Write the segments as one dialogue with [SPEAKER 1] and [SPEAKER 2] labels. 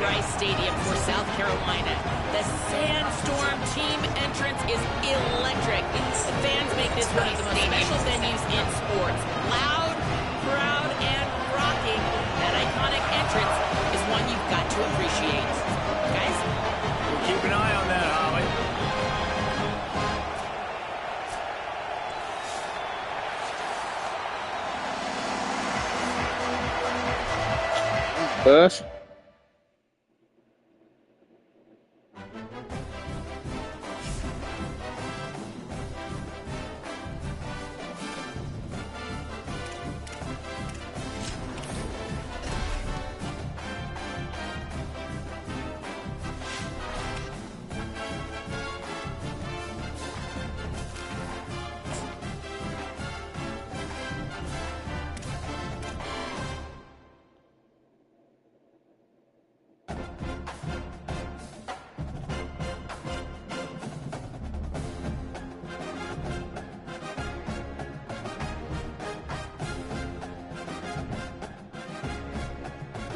[SPEAKER 1] Williams-Brice Stadium for South Carolina. The Sandstorm team entrance is electric. The fans make this one of the most special venues in sports. Loud, proud, and rocking. That iconic entrance is one you've got to appreciate. Guys?
[SPEAKER 2] We'll keep an eye on that, Holly.
[SPEAKER 3] Bush.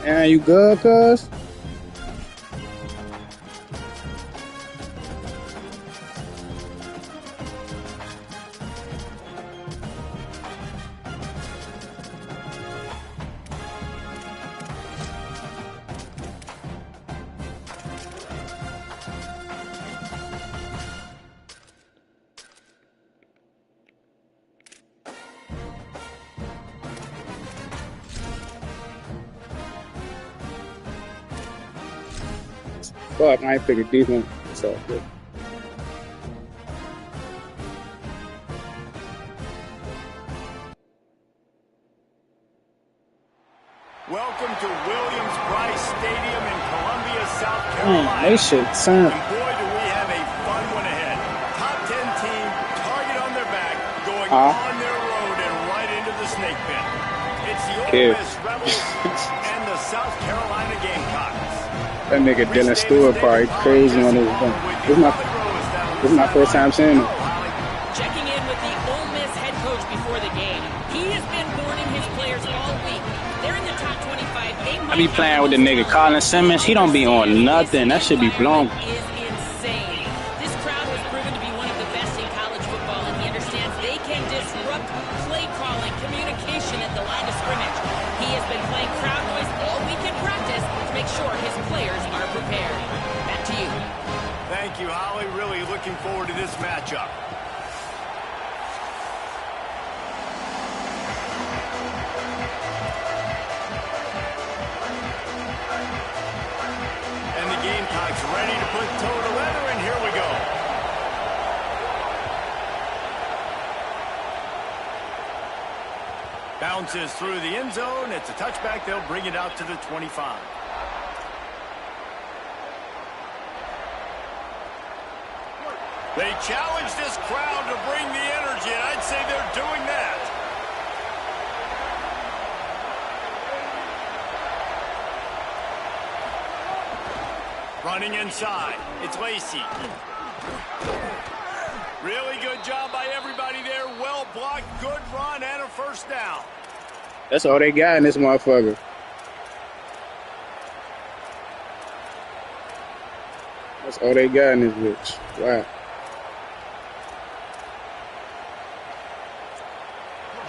[SPEAKER 3] Yeah, you good, cuz? Fuck, I ain't figured defense. It's all good.
[SPEAKER 2] Welcome to Williams-Brice Stadium in Columbia, South Carolina.
[SPEAKER 3] They should sound.
[SPEAKER 2] And boy, do we have a fun one ahead. Top 10 team, target on their back, going on their road and right into the snake pit. It's the Ole Miss Rebels and the South Carolina Gamecocks.
[SPEAKER 3] That nigga Dylan Stewart probably crazy on this one. This is my first time seeing him.
[SPEAKER 1] Checking in with the Ole Miss head coach before the game. He has been warning his players all week. They're in the top 25.
[SPEAKER 3] I be playing with the nigga Colin Simmons. He don't be on nothing. That should be blown.
[SPEAKER 1] Is insane. This crowd has proven to be one of the best in college football, and he understands they can disrupt play calling, communication at the line of scrimmage. He has been playing crowd noise all week in practice to make sure his players are prepared. Back to you.
[SPEAKER 2] Thank you, Holly. Really looking forward to this matchup. And the Gamecocks ready to put toe to leather, and here we go. Bounces through the end zone. It's a touchback. They'll bring it out to the 25. They challenge this crowd to bring the energy, and I'd say they're doing that. Running inside. It's Lacey. Really good job by everybody there. Well blocked, good run, and a first down.
[SPEAKER 3] That's all they got in this motherfucker. That's all they got in this bitch. Wow.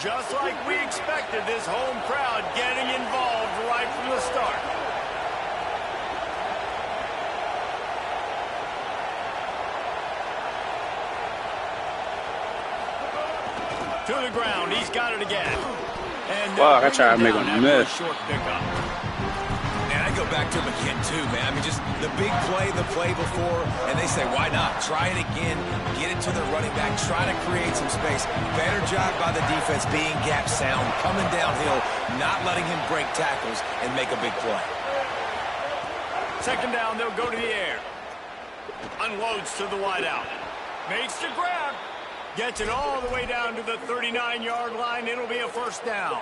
[SPEAKER 2] Just like we expected, this home crowd getting involved right from the start. To the ground, he's got it again. And
[SPEAKER 3] wow, I tried to make a miss.
[SPEAKER 2] Short pickup.
[SPEAKER 4] And I go back to him again, too, man. I mean, just the big play, the play before, and they say, why not? Try it again, get it to the running back, try to create some space. Better job by the defense being gap sound, coming downhill, not letting him break tackles and make a big play.
[SPEAKER 2] Second down, they'll go to the air. Unloads to the wideout. Makes the grab. Gets it all the way down to the 39-yard line. It'll be a first down.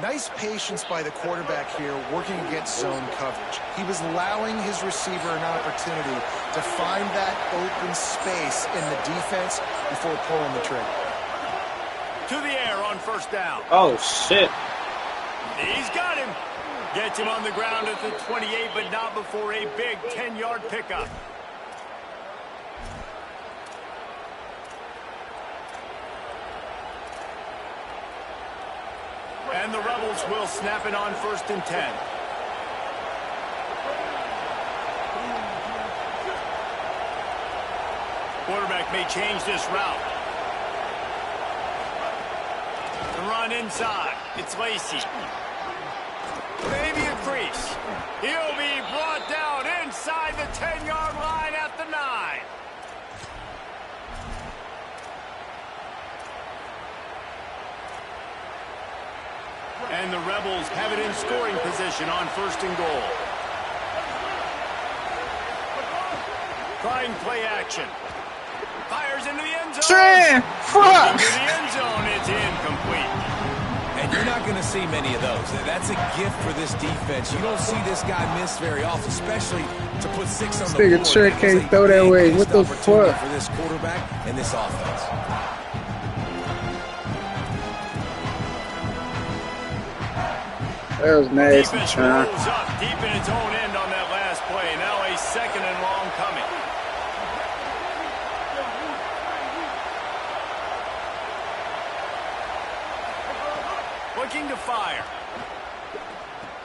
[SPEAKER 5] Nice patience by the quarterback here, working against zone coverage. He was allowing his receiver an opportunity to find that open space in the defense before pulling the trigger.
[SPEAKER 2] To the air on first down.
[SPEAKER 3] Oh, shit.
[SPEAKER 2] He's got him. Gets him on the ground at the 28, but not before a big 10-yard pickup. And the Rebels will snap it on 1st and 10. Quarterback may change this route. The run inside. It's Lacey. Maybe a crease. He'll be brought down inside the 10-yard line at the 9. And the Rebels have it in scoring position on 1st and goal. Trying play action. Fires into the end zone.
[SPEAKER 3] Fuck!
[SPEAKER 2] Into the end zone. It's incomplete.
[SPEAKER 4] And you're not going to see many of those. That's a gift for this defense. You don't see this guy miss very often, especially to put 6 on the board.
[SPEAKER 3] This nigga Trick can't throw that way. What the fuck?
[SPEAKER 4] For this quarterback and this offense.
[SPEAKER 3] That was nasty,
[SPEAKER 2] Defense
[SPEAKER 3] Sean.
[SPEAKER 2] rolls up deep in its own end on that last play. Now a 2nd and long coming. Looking to fire.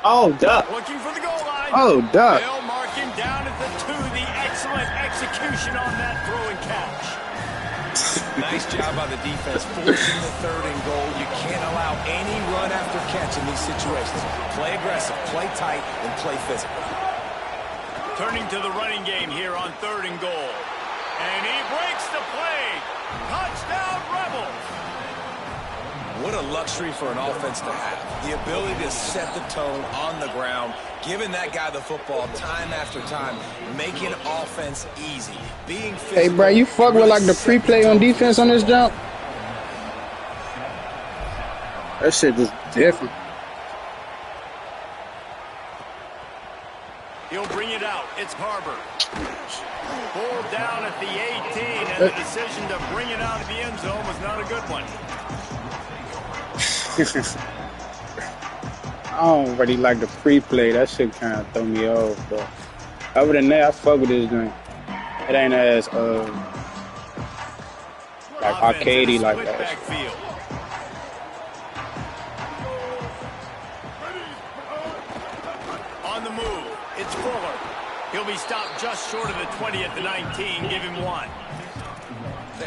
[SPEAKER 3] Oh, duck.
[SPEAKER 2] Looking for the goal line.
[SPEAKER 3] Oh, duck.
[SPEAKER 2] They'll mark him down at the 2. The excellent execution on that throw and catch.
[SPEAKER 4] Nice job by the defense forcing the 3rd and goal. You can't allow any run after catch in these situations. Play aggressive, play tight, and play physical.
[SPEAKER 2] Turning to the running game here on 3rd and goal. And he breaks the play. Touchdown, Rebels.
[SPEAKER 4] What a luxury for an offense to have. The ability to set the tone on the ground, giving that guy the football time after time, making offense easy, being physical.
[SPEAKER 3] Hey, bro, you fuck with like the pre-play on defense on this jump? That shit is different.
[SPEAKER 2] He'll bring it out. It's Harbor. Pulled down at the 18, and the decision to bring it out of the end zone was not a good one.
[SPEAKER 3] I don't really like the pre-play. That shit kind of throw me off, but other than that, I fuck with this game. It ain't as like arcadey like that.
[SPEAKER 2] Backfield. On the move, it's Fuller. He'll be stopped just short of the 20 at the 19. Give him 1.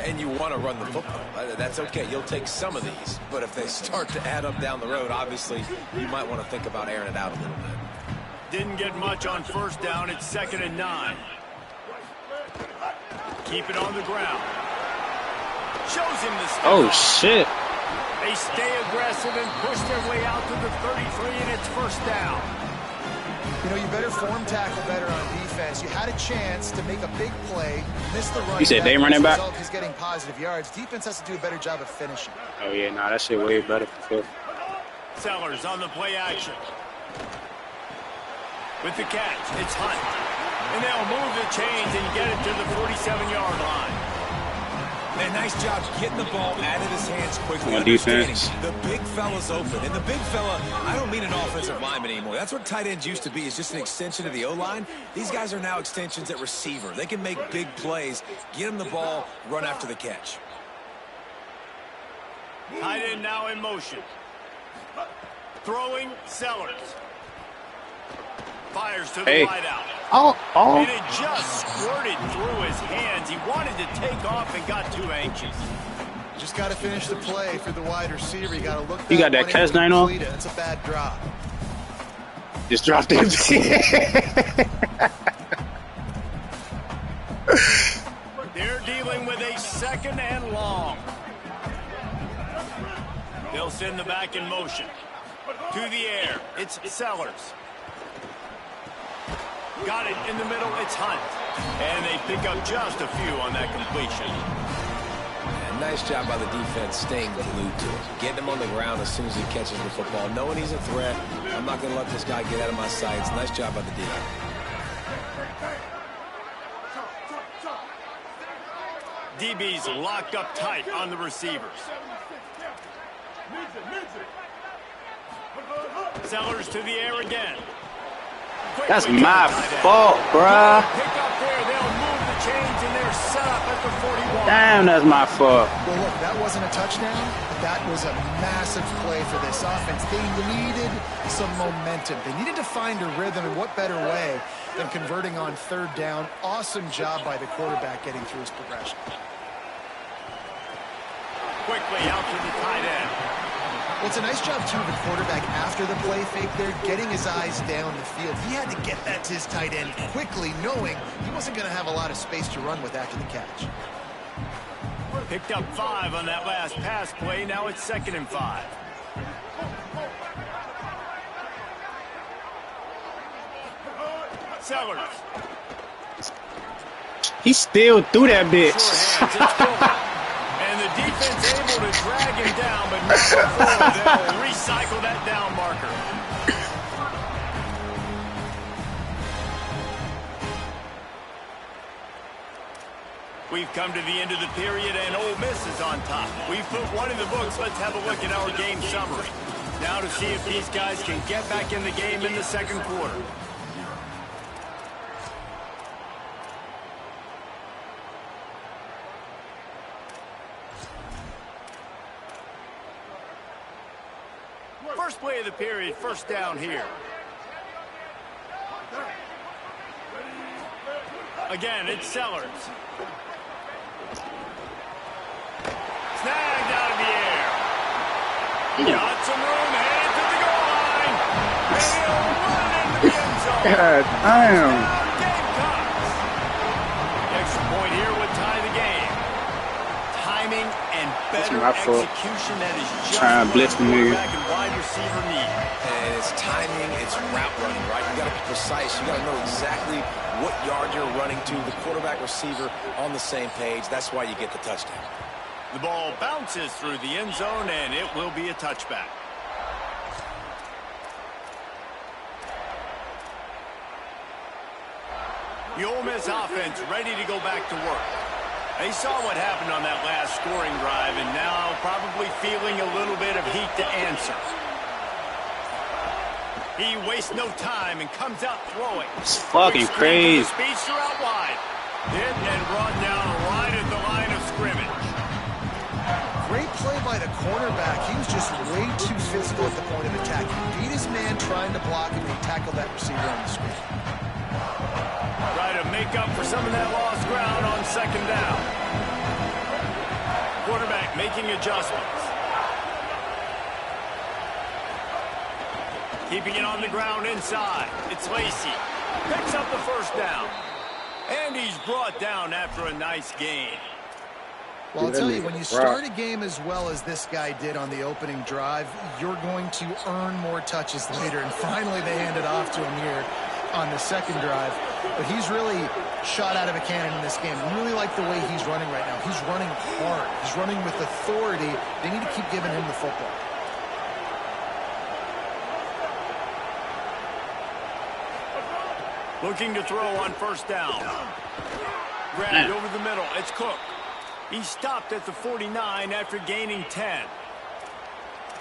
[SPEAKER 4] And you want to run the football. That's okay. You'll take some of these. But if they start to add up down the road, obviously, you might want to think about airing it out a little bit.
[SPEAKER 2] Didn't get much on 1st down. It's 2nd and 9. Keep it on the ground. Shows him the step.
[SPEAKER 3] Oh, shit.
[SPEAKER 2] They stay aggressive and push their way out to the 33, and it's 1st down.
[SPEAKER 5] You know, you better form tackle better on defense. You had a chance to make a big play, missed the run.
[SPEAKER 3] You said they running back?
[SPEAKER 5] He's getting positive yards. Defense has to do a better job of finishing.
[SPEAKER 3] Oh, yeah, nah, that shit way better for
[SPEAKER 2] Sellers on the play action. With the catch, it's Hunt. And they'll move the chains and get it to the 47-yard line.
[SPEAKER 4] Man, nice job getting the ball out of his hands quickly.
[SPEAKER 3] On defense.
[SPEAKER 4] The big fella's open. And the big fella, I don't mean an offensive lineman anymore. That's what tight ends used to be, is just an extension of the O-line. These guys are now extensions at receiver. They can make big plays, get him the ball, run after the catch.
[SPEAKER 2] Tight end now in motion. Throwing, Sellers. Fires to the wideout.
[SPEAKER 3] Oh.
[SPEAKER 2] And it just squirted through his hands. He wanted to take off and got too anxious.
[SPEAKER 5] Just got to finish the play for the wide receiver. You got to look.
[SPEAKER 3] You got that catch, Dino?
[SPEAKER 5] It's a bad drop.
[SPEAKER 3] Just dropped it.
[SPEAKER 2] They're dealing with a 2nd and long. They'll send the back in motion. To the air. It's Sellers. Got it in the middle. It's Hunt. And they pick up just a few on that completion.
[SPEAKER 4] And nice job by the defense staying glued to it. Getting him on the ground as soon as he catches the football. Knowing he's a threat. I'm not going to let this guy get out of my sights. Nice job by the D.
[SPEAKER 2] DB's locked up tight on the receivers. Sellers to the air again.
[SPEAKER 3] That's my fault, bruh.
[SPEAKER 2] Pick up there. They'll move the chains, and they're set up at the 41.
[SPEAKER 3] Damn, that's my fault.
[SPEAKER 5] Well, look, that wasn't a touchdown, but that was a massive play for this offense. They needed some momentum. They needed to find a rhythm, and what better way than converting on third down. Awesome job by the quarterback getting through his progression.
[SPEAKER 2] Quickly out to the tight end.
[SPEAKER 5] Well, it's a nice job, too, of the quarterback after the play fake there, getting his eyes down the field. He had to get that to his tight end quickly, knowing he wasn't going to have a lot of space to run with after the catch.
[SPEAKER 2] Picked up 5 on that last pass play. Now it's 2nd and 5. Sellers.
[SPEAKER 3] He still threw that bitch.
[SPEAKER 2] And the defense able to drag him down, but not before they'll recycle that down marker. We've come to the end of the period, and Ole Miss is on top. We've put one in the books. Let's have a look at our game summary. Now to see if these guys can get back in the game in the second quarter. First play of the period, first down here. Again, it's Sellers. Snagged out of the air. Got some room, headed to the goal line. And he'll run into the end zone.
[SPEAKER 3] God damn.
[SPEAKER 2] Gamecocks. Extra point here would tie the game. Timing and better execution that is just
[SPEAKER 3] trying to blitz the nigga.
[SPEAKER 2] And wide receiver need.
[SPEAKER 4] And it's timing, it's route running, right? You got to be precise. You got to know exactly what yard you're running to. The quarterback, receiver on the same page. That's why you get the touchdown.
[SPEAKER 2] The ball bounces through the end zone, and it will be a touchback. The Ole Miss offense ready to go back to work. They saw what happened on that last scoring drive, and now probably feeling a little bit of heat to answer. He wastes no time and comes out throwing.
[SPEAKER 3] It's fucking crazy.
[SPEAKER 2] Speedster out wide. Hit and run down right at the line of scrimmage.
[SPEAKER 5] Great play by the cornerback. He was just way too physical at the point of attack. He beat his man trying to block him, and he tackled that receiver on the screen.
[SPEAKER 2] Try to make up for some of that lost ground on second down. Quarterback making adjustments. Keeping it on the ground inside. It's Lacey. Picks up the first down. And he's brought down after a nice gain.
[SPEAKER 5] Well, I'll tell you, when you start a game as well as this guy did on the opening drive, you're going to earn more touches later. And finally, they handed off to him here on the second drive. But he's really shot out of a cannon in this game. I really like the way he's running right now. He's running hard. He's running with authority. They need to keep giving him the football.
[SPEAKER 2] Looking to throw on first down. Grabbed over the middle. It's Cook. He stopped at the 49 after gaining 10.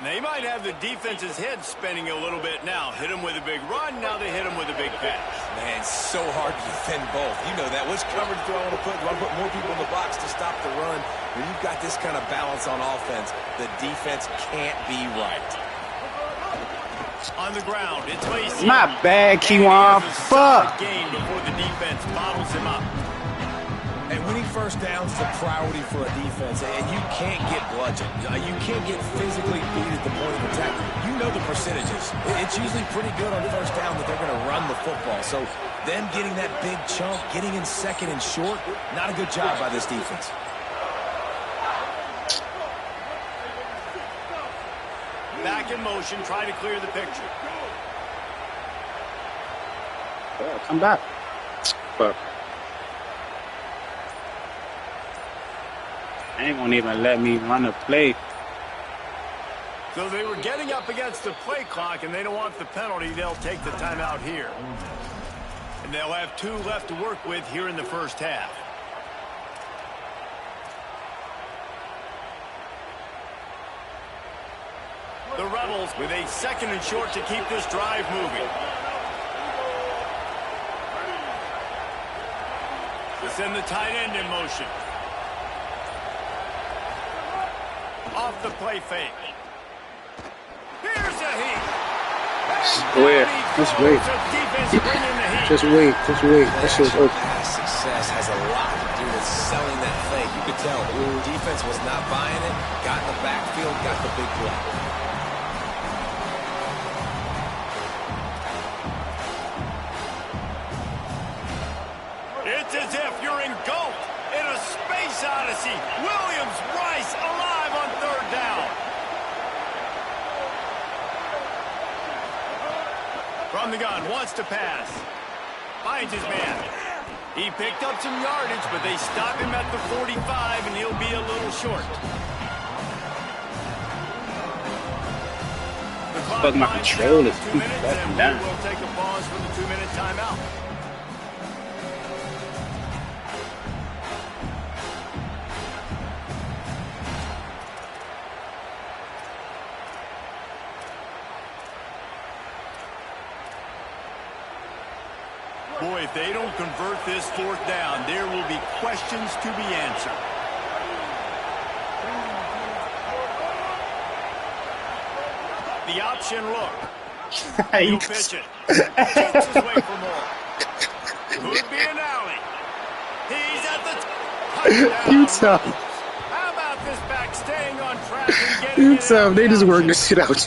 [SPEAKER 2] They might have the defense's head spinning a little bit now. Hit him with a big run. Now they hit him with a big pass.
[SPEAKER 4] Man, so hard to defend both. You know that. Which coverage do I want to put? Do I put more people in the box to stop the run? When you've got this kind of balance on offense, the defense can't be right.
[SPEAKER 2] On the ground, it's Lacey.
[SPEAKER 3] My bad, Kiwan. Fuck.
[SPEAKER 2] Game before the defense bottles him up.
[SPEAKER 4] And winning first downs is a priority for a defense, and you can't get bludgeoned. You can't get physically beat at the point of attack. You know the percentages. It's usually pretty good on first down that they're going to run the football. So them getting that big chunk, getting in second and short, not a good job by this defense.
[SPEAKER 2] Back in motion, try to clear the picture.
[SPEAKER 3] Come back. Fuck. They ain't gonna even let me run a play.
[SPEAKER 2] So they were getting up against the play clock, and they don't want the penalty. They'll take the timeout here. And they'll have 2 left to work with here in the first half. The Rebels with a 2nd and short to keep this drive moving. To send the tight end in motion. Off the play fake. Here's a heat.
[SPEAKER 3] Where? Just wait. Just wait. Just wait. That shit's open.
[SPEAKER 4] Success has a lot to do with selling that fake. You could tell defense was not buying it. Got in the backfield, got the big play.
[SPEAKER 2] It's as if you're engulfed in a space odyssey. Williams-Rice alive on 3rd down. From the gun, wants to pass. Finds his man. He picked up some yardage, but they stop him at the 45, and he'll be a little short. The clock
[SPEAKER 3] Fuck, my
[SPEAKER 2] winds
[SPEAKER 3] control
[SPEAKER 2] down
[SPEAKER 3] is
[SPEAKER 2] to 2
[SPEAKER 3] too
[SPEAKER 2] minutes,
[SPEAKER 3] fucking
[SPEAKER 2] and
[SPEAKER 3] down.
[SPEAKER 2] we'll take a pause for the 2-minute timeout. Boy, if they don't convert this 4th down, there will be questions to be answered. The option look. He'll pitch it. Takes his way for more. Could be an alley. He's at the
[SPEAKER 3] You
[SPEAKER 2] touchdown.
[SPEAKER 3] tough.
[SPEAKER 2] How about this back staying on track and getting
[SPEAKER 3] You
[SPEAKER 2] it
[SPEAKER 3] tough.
[SPEAKER 2] out
[SPEAKER 3] They
[SPEAKER 2] of
[SPEAKER 3] just work
[SPEAKER 2] bounds?
[SPEAKER 3] this shit out.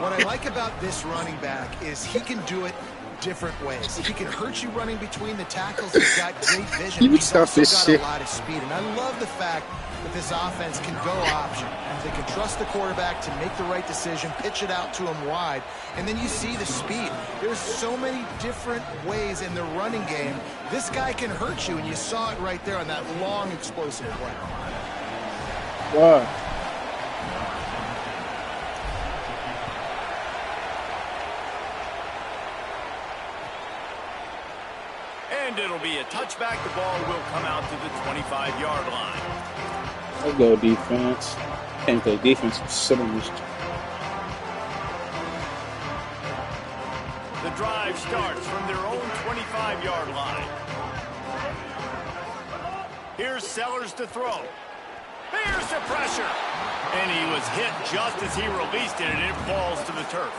[SPEAKER 5] What I like about this running back is he can do it different ways. He can hurt you running between the tackles. He's got great vision.
[SPEAKER 3] You
[SPEAKER 5] He's
[SPEAKER 3] tough
[SPEAKER 5] also
[SPEAKER 3] as
[SPEAKER 5] got
[SPEAKER 3] shit.
[SPEAKER 5] a lot of speed. And I love the fact that this offense can go option. They can trust the quarterback to make the right decision, pitch it out to him wide, and then you see the speed. There's so many different ways in the running game. This guy can hurt you, and you saw it right there on that long, explosive play.
[SPEAKER 3] Wow.
[SPEAKER 2] And it'll be a touchback. The ball will come out to the 25-yard line.
[SPEAKER 3] Let's go defense. Can't play defense. I'm sitting this.
[SPEAKER 2] The drive starts from their own 25-yard line. Here's Sellers to throw. Here's the pressure. And he was hit just as he released it, and it falls to the turf.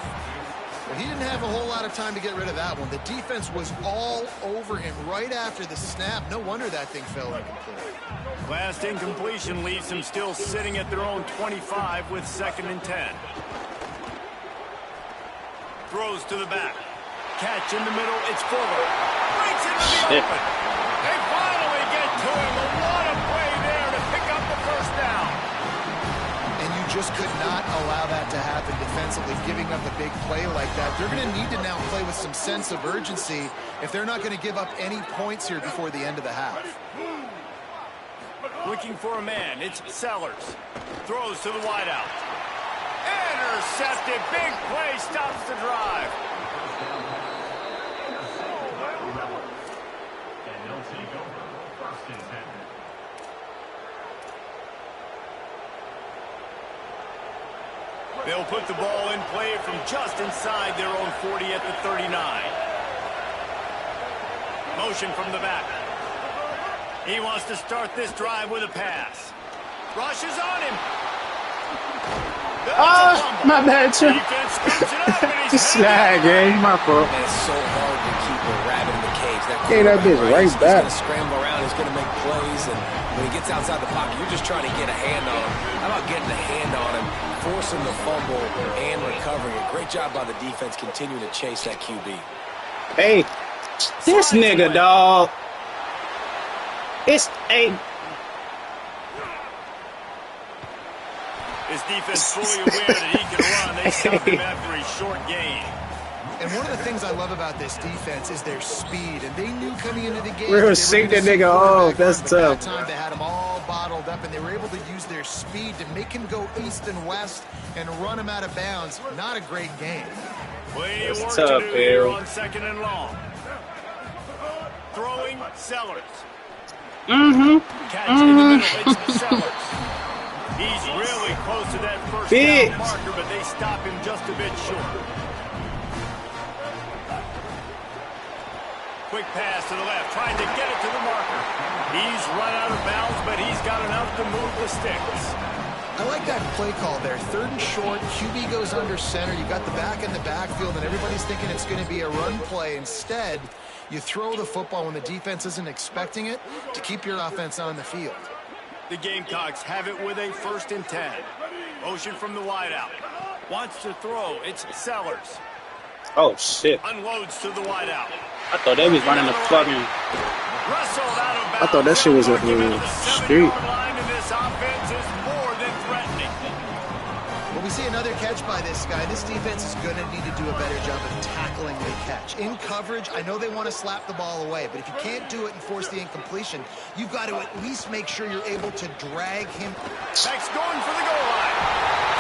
[SPEAKER 5] Well, he didn't have a whole lot of time to get rid of that one. The defense was all over him right after the snap. No wonder that thing fell incomplete.
[SPEAKER 2] Last incompletion leaves them still sitting at their own 25 with 2nd and 10. Throws to the back. Catch in the middle. It's Fuller. Breaks into the open. They finally get to him. A lot of play there to pick up the 1st down.
[SPEAKER 5] And you just could not allow that to happen defensively, giving up a big play like that. They're going to need to now play with some sense of urgency if they're not going to give up any points here before the end of the half.
[SPEAKER 2] Looking for a man. It's Sellers. Throws to the wideout. Intercepted. Big play. Stops the drive. They'll put the ball in play from just inside their own 40 at the 39. Motion from the back. He wants to start this drive with a pass. Rushes on him.
[SPEAKER 3] My bad, too.
[SPEAKER 2] Defense scoops it up, and he's
[SPEAKER 3] Slag, eh? My fault.
[SPEAKER 4] Man, it's so hard to keep a rabbit in the cage.
[SPEAKER 3] Hey, that bitch right
[SPEAKER 4] He's
[SPEAKER 3] back.
[SPEAKER 4] going to scramble around. He's going to make plays. And when he gets outside the pocket, you're just trying to get a hand on him. How about getting a hand on him, forcing the fumble, and recovering it? Great job by the defense continuing to chase that QB.
[SPEAKER 3] Hey, this nigga, dog. It's a.
[SPEAKER 2] His defense fully aware that he can run. They stopped him after a short gain.
[SPEAKER 5] And one of the things I love about this defense is their speed. And they knew coming into the game.
[SPEAKER 3] We're gonna sink that nigga off. That's tough.
[SPEAKER 5] Time they had him all bottled up, and they were able to use their speed to make him go east and west and run him out of bounds. Not a great game.
[SPEAKER 2] Plenty of work
[SPEAKER 3] tough,
[SPEAKER 2] to do here
[SPEAKER 3] Bill.
[SPEAKER 2] on 2nd and long. Throwing Sellers. Catch in the middle. It's Sellers. He's really close to that first down marker, but they stop him just a bit short. Quick pass to the left, trying to get it to the marker. He's run out of bounds, but he's got enough to move the sticks.
[SPEAKER 5] I like that play call there. 3rd and short, QB goes under center. You got the back in the backfield, and everybody's thinking it's going to be a run play. Instead, you throw the football when the defense isn't expecting it to keep your offense on the field.
[SPEAKER 2] The Gamecocks have it with a 1st and 10. Motion from the wideout. Wants to throw. It's Sellers.
[SPEAKER 3] Oh, shit.
[SPEAKER 2] Unloads to the wideout.
[SPEAKER 3] I thought they was running the fucking...
[SPEAKER 2] Wrestled out of bounds.
[SPEAKER 3] I thought that shit was a street.
[SPEAKER 2] Line in this offense is more than threatening.
[SPEAKER 5] When we see another catch by this guy, this defense is going to need to do a better job of tackling the catch. In coverage, I know they want to slap the ball away, but if you can't do it and force the incompletion, you've got to at least make sure you're able to drag him.
[SPEAKER 2] Next going for the goal line.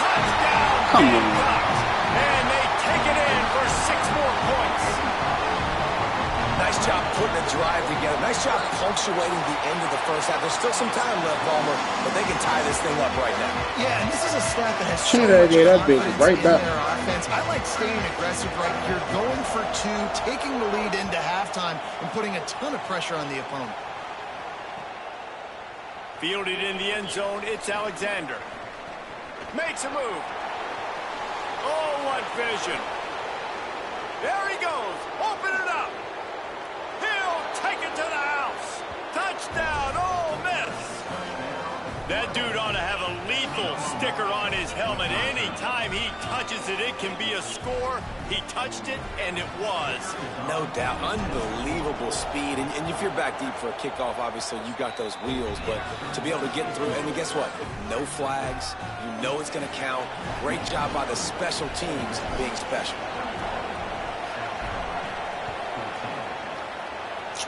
[SPEAKER 2] Touchdown.
[SPEAKER 3] Come on.
[SPEAKER 2] And they take it in for 6 more points.
[SPEAKER 4] Nice job putting a drive together. Nice job punctuating the end of the first half. There's still some time left, Palmer, but they can tie this thing up right now.
[SPEAKER 5] Yeah, and this is a stat that has so
[SPEAKER 3] Shit,
[SPEAKER 5] much
[SPEAKER 3] that bitch
[SPEAKER 5] confidence
[SPEAKER 3] right
[SPEAKER 5] in
[SPEAKER 3] back.
[SPEAKER 5] their offense. I like staying aggressive right here, going for 2, taking the lead into halftime, and putting a ton of pressure on the opponent.
[SPEAKER 2] Fielded in the end zone, it's Alexander. Makes a move. Oh, what vision. There he goes. Open it up. He'll take it to the house. Touchdown, Ole Miss. That dude ought to have a lethal sticker on his helmet. Anytime he touches it, it can be a score. He touched it, and it was.
[SPEAKER 4] No doubt. Unbelievable speed. And if you're back deep for a kickoff, obviously you got those wheels. But to be able to get through, and guess what? No flags. You know it's going to count. Great job by the special teams being special.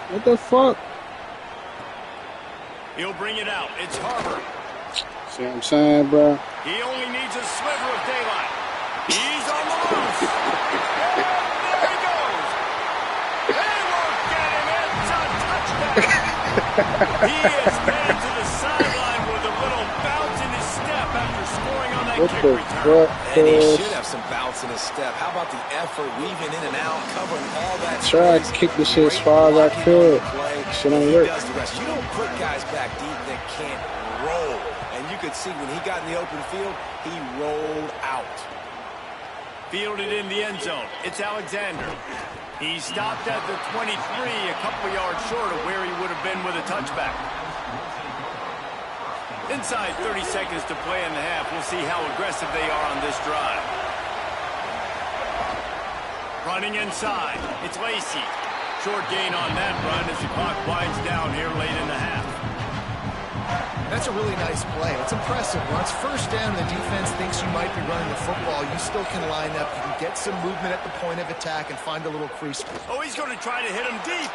[SPEAKER 3] What the fuck?
[SPEAKER 2] He'll bring it out. It's Harbor.
[SPEAKER 3] See what I'm saying, bro?
[SPEAKER 2] He only needs a sliver of daylight. He's on the loose. And there he goes. They won't get him. It's a touchdown. He is headed to the sideline with a little bounce in his step after scoring on that kick return.
[SPEAKER 4] And he should have some bounce in his step. How about the effort, weaving in and out, covering all that space?
[SPEAKER 3] Try to kick the shit as far as I could. Shit don't work.
[SPEAKER 4] Does the rest. You don't put guys back deep that can't roll. And you could see when he got in the open field, he rolled out.
[SPEAKER 2] Fielded in the end zone. It's Alexander. He stopped at the 23, a couple yards short of where he would have been with a touchback. Inside 30 seconds to play in the half. We'll see how aggressive they are on this drive. Running inside. It's Lacey. Short gain on that run as the clock winds down here late in the half.
[SPEAKER 5] That's a really nice play. It's impressive. Once first down, the defense thinks you might be running the football. You still can line up. You can get some movement at the point of attack and find a little crease.
[SPEAKER 2] Oh, he's going to try to hit him deep.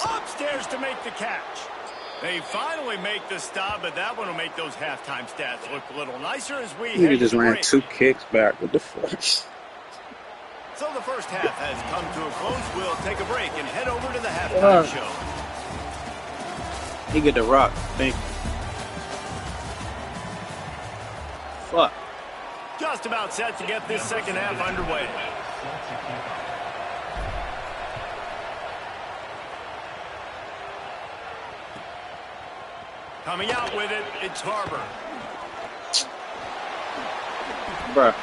[SPEAKER 2] Upstairs to make the catch. They finally make the stop, but that one will make those halftime stats look a little nicer as we
[SPEAKER 3] He
[SPEAKER 2] head
[SPEAKER 3] just
[SPEAKER 2] to the
[SPEAKER 3] ran
[SPEAKER 2] break.
[SPEAKER 3] 2 kicks back. What the fuck?
[SPEAKER 2] So the first half has come to a close. We'll take a break and head over to the halftime show.
[SPEAKER 3] He get the rock. Thank you. Fuck.
[SPEAKER 2] Just about set to get this second half underway. Coming out with it, it's Harbor.
[SPEAKER 3] Bruh.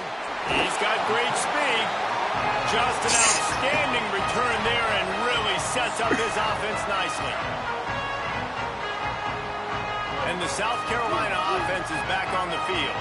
[SPEAKER 2] He's got great speed. Just an outstanding return there and really sets up his offense nicely. And the South Carolina offense is back on the field.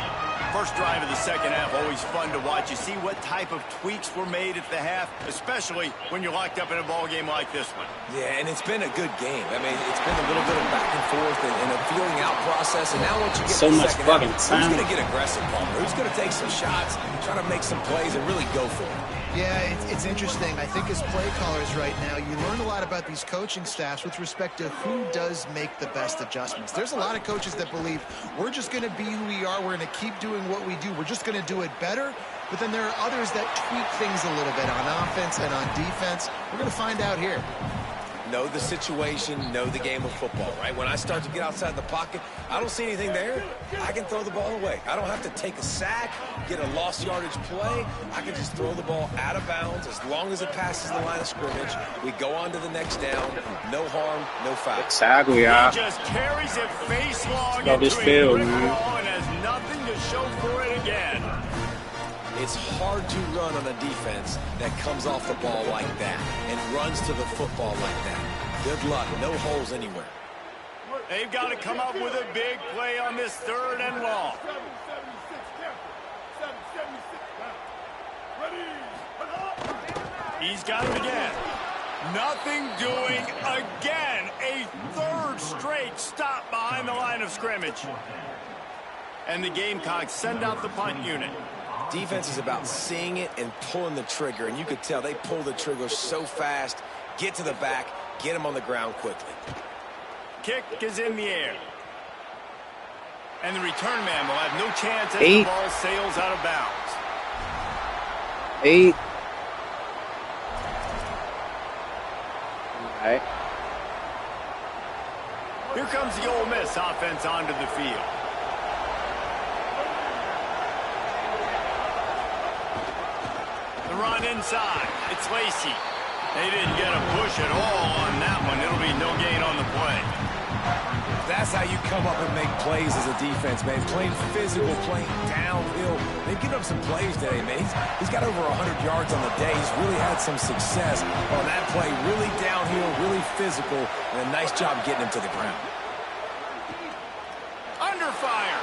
[SPEAKER 2] First drive of the second half, always fun to watch. You see what type of tweaks were made at the half, especially when you're locked up in a ball game like this one.
[SPEAKER 4] Yeah, and it's been a good game. I mean, it's been a little bit of back and forth and a feeling out process. And now once you get
[SPEAKER 3] So
[SPEAKER 4] to the
[SPEAKER 3] much
[SPEAKER 4] second
[SPEAKER 3] fucking
[SPEAKER 4] half,
[SPEAKER 3] time.
[SPEAKER 4] who's going to get aggressive, Palmer? Who's going to take some shots, try to make some plays, and really go for it?
[SPEAKER 5] Yeah, it's interesting. I think as play callers right now, you learn a lot about these coaching staffs with respect to who does make the best adjustments. There's a lot of coaches that believe we're just going to be who we are. We're going to keep doing what we do. We're just going to do it better. But then there are others that tweak things a little bit on offense and on defense. We're going to find out here.
[SPEAKER 4] know the situation, know the game of football, right? When I start to get outside the pocket, I don't see anything there, I can throw the ball away. I don't have to take a sack, get a lost yardage play. I can just throw the ball out of bounds as long as it passes the line of scrimmage. We go on to the next down. No harm, no foul.
[SPEAKER 3] Exactly,
[SPEAKER 2] He just carries it face long into
[SPEAKER 3] this
[SPEAKER 2] a
[SPEAKER 3] field,
[SPEAKER 2] brick
[SPEAKER 3] man.
[SPEAKER 2] wall and has nothing to show for it again.
[SPEAKER 4] It's hard to run on a defense that comes off the ball like that and runs to the football like that. Good luck. No holes anywhere.
[SPEAKER 2] They've got to come up with a big play on this 3rd and long. He's got it again. Nothing doing again. A 3rd straight stop behind the line of scrimmage. And the Gamecocks send out the punt unit.
[SPEAKER 4] Defense is about seeing it and pulling the trigger, and you could tell they pull the trigger so fast, get to the back, get him on the ground quickly.
[SPEAKER 2] Kick is in the air. And the return man will have no chance as
[SPEAKER 3] 8.
[SPEAKER 2] the ball sails out of bounds.
[SPEAKER 3] 8. All right.
[SPEAKER 2] Here comes the Ole Miss offense onto the field. The run inside. It's Lacey. They didn't get a push at all on that one. It'll be no gain on the play.
[SPEAKER 4] That's how you come up and make plays as a defense, man. Playing physical, playing downhill. They've given up some plays today, man. He's got over 100 yards on the day. He's really had some success on that play. Really downhill, really physical, and a nice job getting him to the ground.
[SPEAKER 2] Under fire.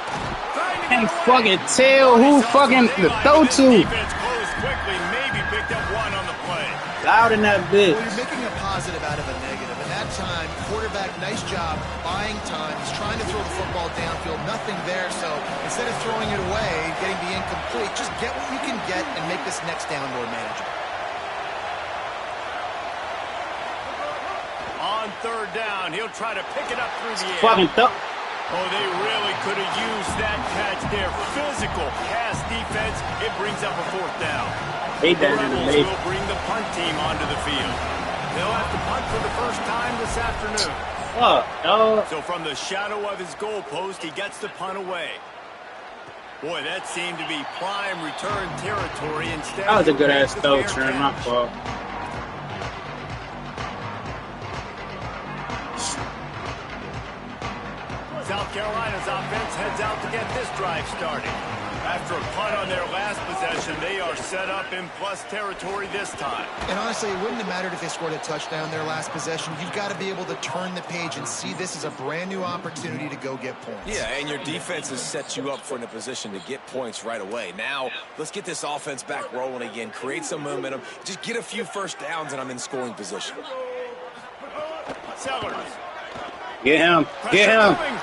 [SPEAKER 3] Can't fucking tell who fucking to throw to.
[SPEAKER 2] Defense closed quickly. Maybe picked up one on the play.
[SPEAKER 3] Loud in that bitch.
[SPEAKER 5] Well, you're making a positive out of a negative. And that time, quarterback, nice job, buying time. He's trying to throw the football downfield. Nothing there. So instead of throwing it away, getting the incomplete, just get what you can get and make this next down more manageable.
[SPEAKER 2] On 3rd down, he'll try to pick it up through the air.
[SPEAKER 3] Fucking
[SPEAKER 2] Oh, they really could have used that catch there. Physical pass defense. It brings up a 4th down.
[SPEAKER 3] hate
[SPEAKER 2] The
[SPEAKER 3] that in the
[SPEAKER 2] Rebels
[SPEAKER 3] base.
[SPEAKER 2] will bring the punt team onto the field. They'll have to punt for the first time this afternoon.
[SPEAKER 3] Fuck, dog.
[SPEAKER 2] So from the shadow of his goalpost, he gets the punt away. Boy, that seemed to be prime return territory. Instead,
[SPEAKER 3] That was a good ass
[SPEAKER 2] the
[SPEAKER 3] throw,
[SPEAKER 2] fair
[SPEAKER 3] turn. My
[SPEAKER 2] catch.
[SPEAKER 3] fault.
[SPEAKER 2] South Carolina's offense heads out to get this drive started. After a punt on their last possession, they are set up in plus territory this time.
[SPEAKER 5] And honestly, it wouldn't have mattered if they scored a touchdown their last possession. You've got to be able to turn the page and see this as a brand new opportunity to go get points.
[SPEAKER 4] Yeah, and your defense has set you up for in a position to get points right away. Now, let's get this offense back rolling again, create some momentum, just get a few first downs, and I'm in scoring position.
[SPEAKER 2] Sellers.
[SPEAKER 3] Get him.
[SPEAKER 2] Pressure
[SPEAKER 3] Get him.
[SPEAKER 2] coming.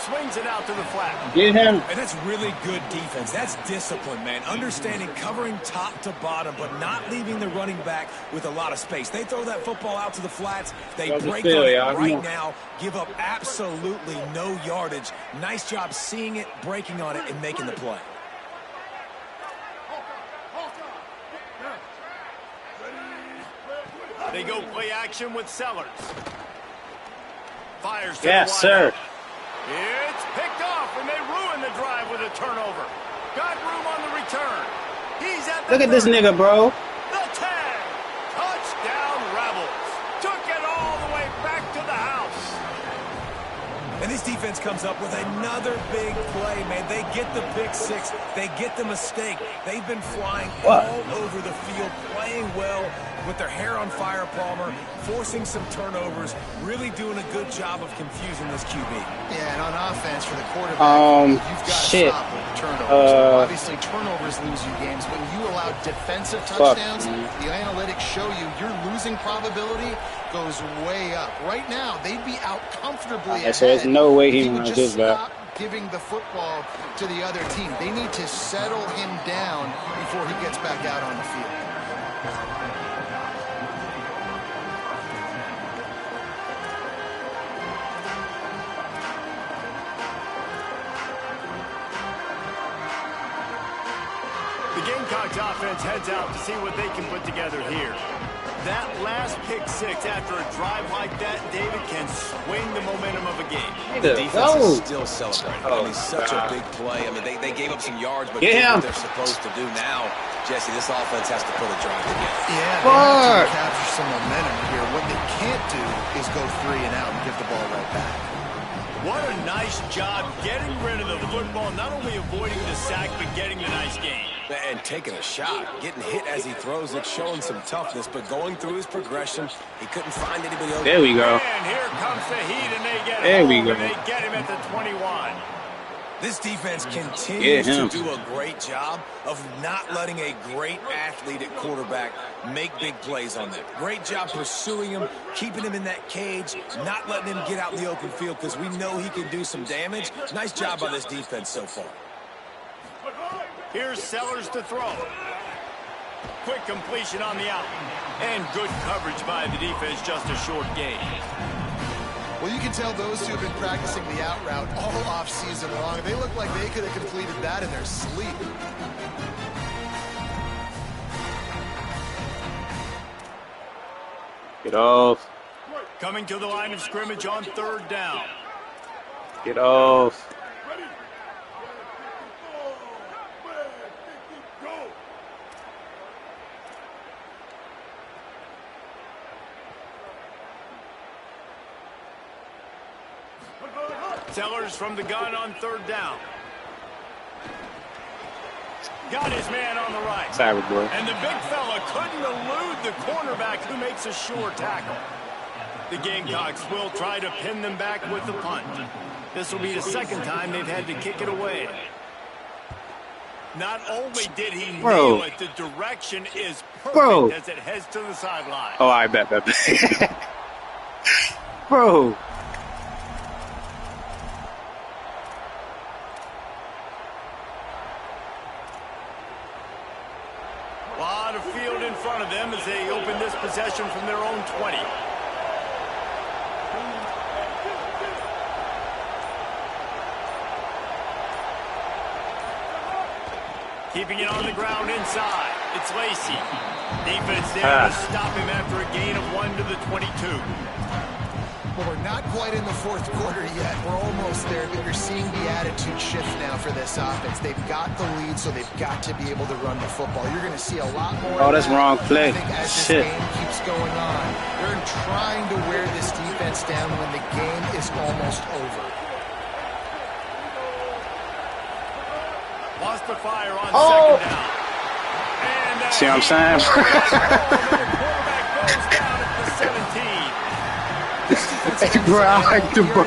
[SPEAKER 2] Swings it out to the flat.
[SPEAKER 3] Get him.
[SPEAKER 4] And that's really good defense. That's discipline, man. Understanding covering top to bottom, but not leaving the running back with a lot of space. They throw that football out to the flats. They
[SPEAKER 3] Love the
[SPEAKER 4] break
[SPEAKER 3] feel,
[SPEAKER 4] on it
[SPEAKER 3] y'all.
[SPEAKER 4] right now, give up absolutely no yardage. Nice job seeing it, breaking on it, and making the play.
[SPEAKER 2] They go play action with Sellers. Fires to
[SPEAKER 3] Yes,
[SPEAKER 2] the
[SPEAKER 3] sir.
[SPEAKER 2] wide. It's picked off, and they ruin the drive with a turnover. Got room on the return. He's at the
[SPEAKER 3] Look at this
[SPEAKER 2] 30.
[SPEAKER 3] nigga, bro.
[SPEAKER 2] The 10. Touchdown, Rebels. Took it all the way back to the house.
[SPEAKER 4] And this defense comes up with another big play, man. They get the pick six. They get the mistake. They've been flying all over the field, playing well with their hair on fire, Palmer, forcing some turnovers, really doing a good job of confusing this QB.
[SPEAKER 5] Yeah, and on offense for the quarterback, you've got to
[SPEAKER 3] shit.
[SPEAKER 5] stop with turnovers. Obviously, turnovers lose you games. When you allow defensive touchdowns, the analytics show you your losing probability goes way up. Right now, they'd be out comfortably ahead.
[SPEAKER 3] So there's no way he
[SPEAKER 5] would
[SPEAKER 3] won
[SPEAKER 5] just
[SPEAKER 3] this
[SPEAKER 5] stop giving the football to the other team. They need to settle him down before he gets back out on the field.
[SPEAKER 2] The Gamecocks offense heads out to see what they can put together here. That last pick six after a drive like that, David, can swing the momentum of a game.
[SPEAKER 4] The defense is still celebrating. I mean, such a big play. I mean, they gave up some yards, but did what they're supposed to do. Now, Jesse, this offense has to put a drive together.
[SPEAKER 5] Yeah, they have to capture some momentum here. What they can't do is go 3 and out and give the ball right back.
[SPEAKER 2] What a nice job getting rid of the football, not only avoiding the sack, but getting the nice gain.
[SPEAKER 4] And taking a shot, getting hit as he throws it, showing some toughness, but going through his progression, he couldn't find anybody else.
[SPEAKER 3] There we go.
[SPEAKER 2] And here comes the heat, and they get
[SPEAKER 3] there
[SPEAKER 2] home,
[SPEAKER 3] we go.
[SPEAKER 2] and they get him at the 21.
[SPEAKER 4] This defense continues to do a great job of not letting a great athlete at quarterback make big plays on them. Great job pursuing him, keeping him in that cage, not letting him get out in the open field because we know he can do some damage. Nice job by this defense so far.
[SPEAKER 2] Here's Sellers to throw. Quick completion on the out. And good coverage by the defense, just a short gain.
[SPEAKER 5] Well, you can tell those two have been practicing the out route all off-season long. They look like they could have completed that in their sleep.
[SPEAKER 3] Get off.
[SPEAKER 2] Coming to the line of scrimmage on 3rd down.
[SPEAKER 3] Get off.
[SPEAKER 2] Sellers from the gun on 3rd down. Got his man on the right.
[SPEAKER 3] Sorry, boy.
[SPEAKER 2] And the big fella couldn't elude the cornerback who makes a sure tackle. The Gamecocks will try to pin them back with the punt. This will be the 2nd time they've had to kick it away. Not only did he nail it, the direction is perfect as it heads to the sideline.
[SPEAKER 3] Oh, I bet. Bro.
[SPEAKER 2] A lot of field in front of them as they open this possession from their own 20. Keeping it on the ground inside. It's Lacey. Defense there to stop him after a gain of 1 to the 22.
[SPEAKER 5] Well, we're not quite in the 4th quarter yet. We're almost there, but you're seeing the attitude shift now for this offense. They've got the lead, so they've got to be able to run the football. You're going to see a lot more.
[SPEAKER 3] Oh, that's wrong play.
[SPEAKER 5] I think as this game keeps going on, they're trying to wear this defense down when the game is almost over.
[SPEAKER 2] Lost the fire on 2nd down. And
[SPEAKER 3] see what I'm saying?
[SPEAKER 2] the quarterback goes down at the 17.
[SPEAKER 3] Hey, bro, I hiked the ball.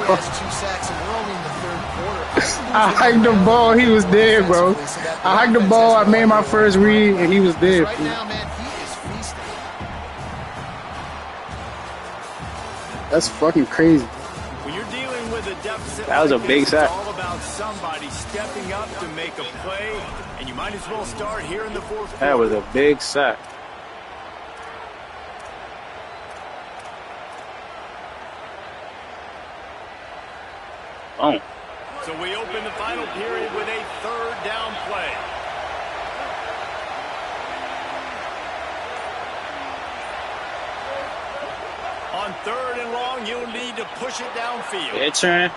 [SPEAKER 3] I hiked the ball. He was dead, bro. I hiked the ball. I made my first read, and he was dead.
[SPEAKER 5] Right now, man, he is feasting.
[SPEAKER 3] That's fucking crazy.
[SPEAKER 2] When you're dealing with a deficit,
[SPEAKER 3] that was a big sack.
[SPEAKER 2] It's all about somebody stepping up to make a play, and you might as well start here in the 4th quarter.
[SPEAKER 3] That was a big sack. Oh.
[SPEAKER 2] So we open the final period with a 3rd down play. On 3rd and long, you'll need to push it downfield.
[SPEAKER 3] Their turn.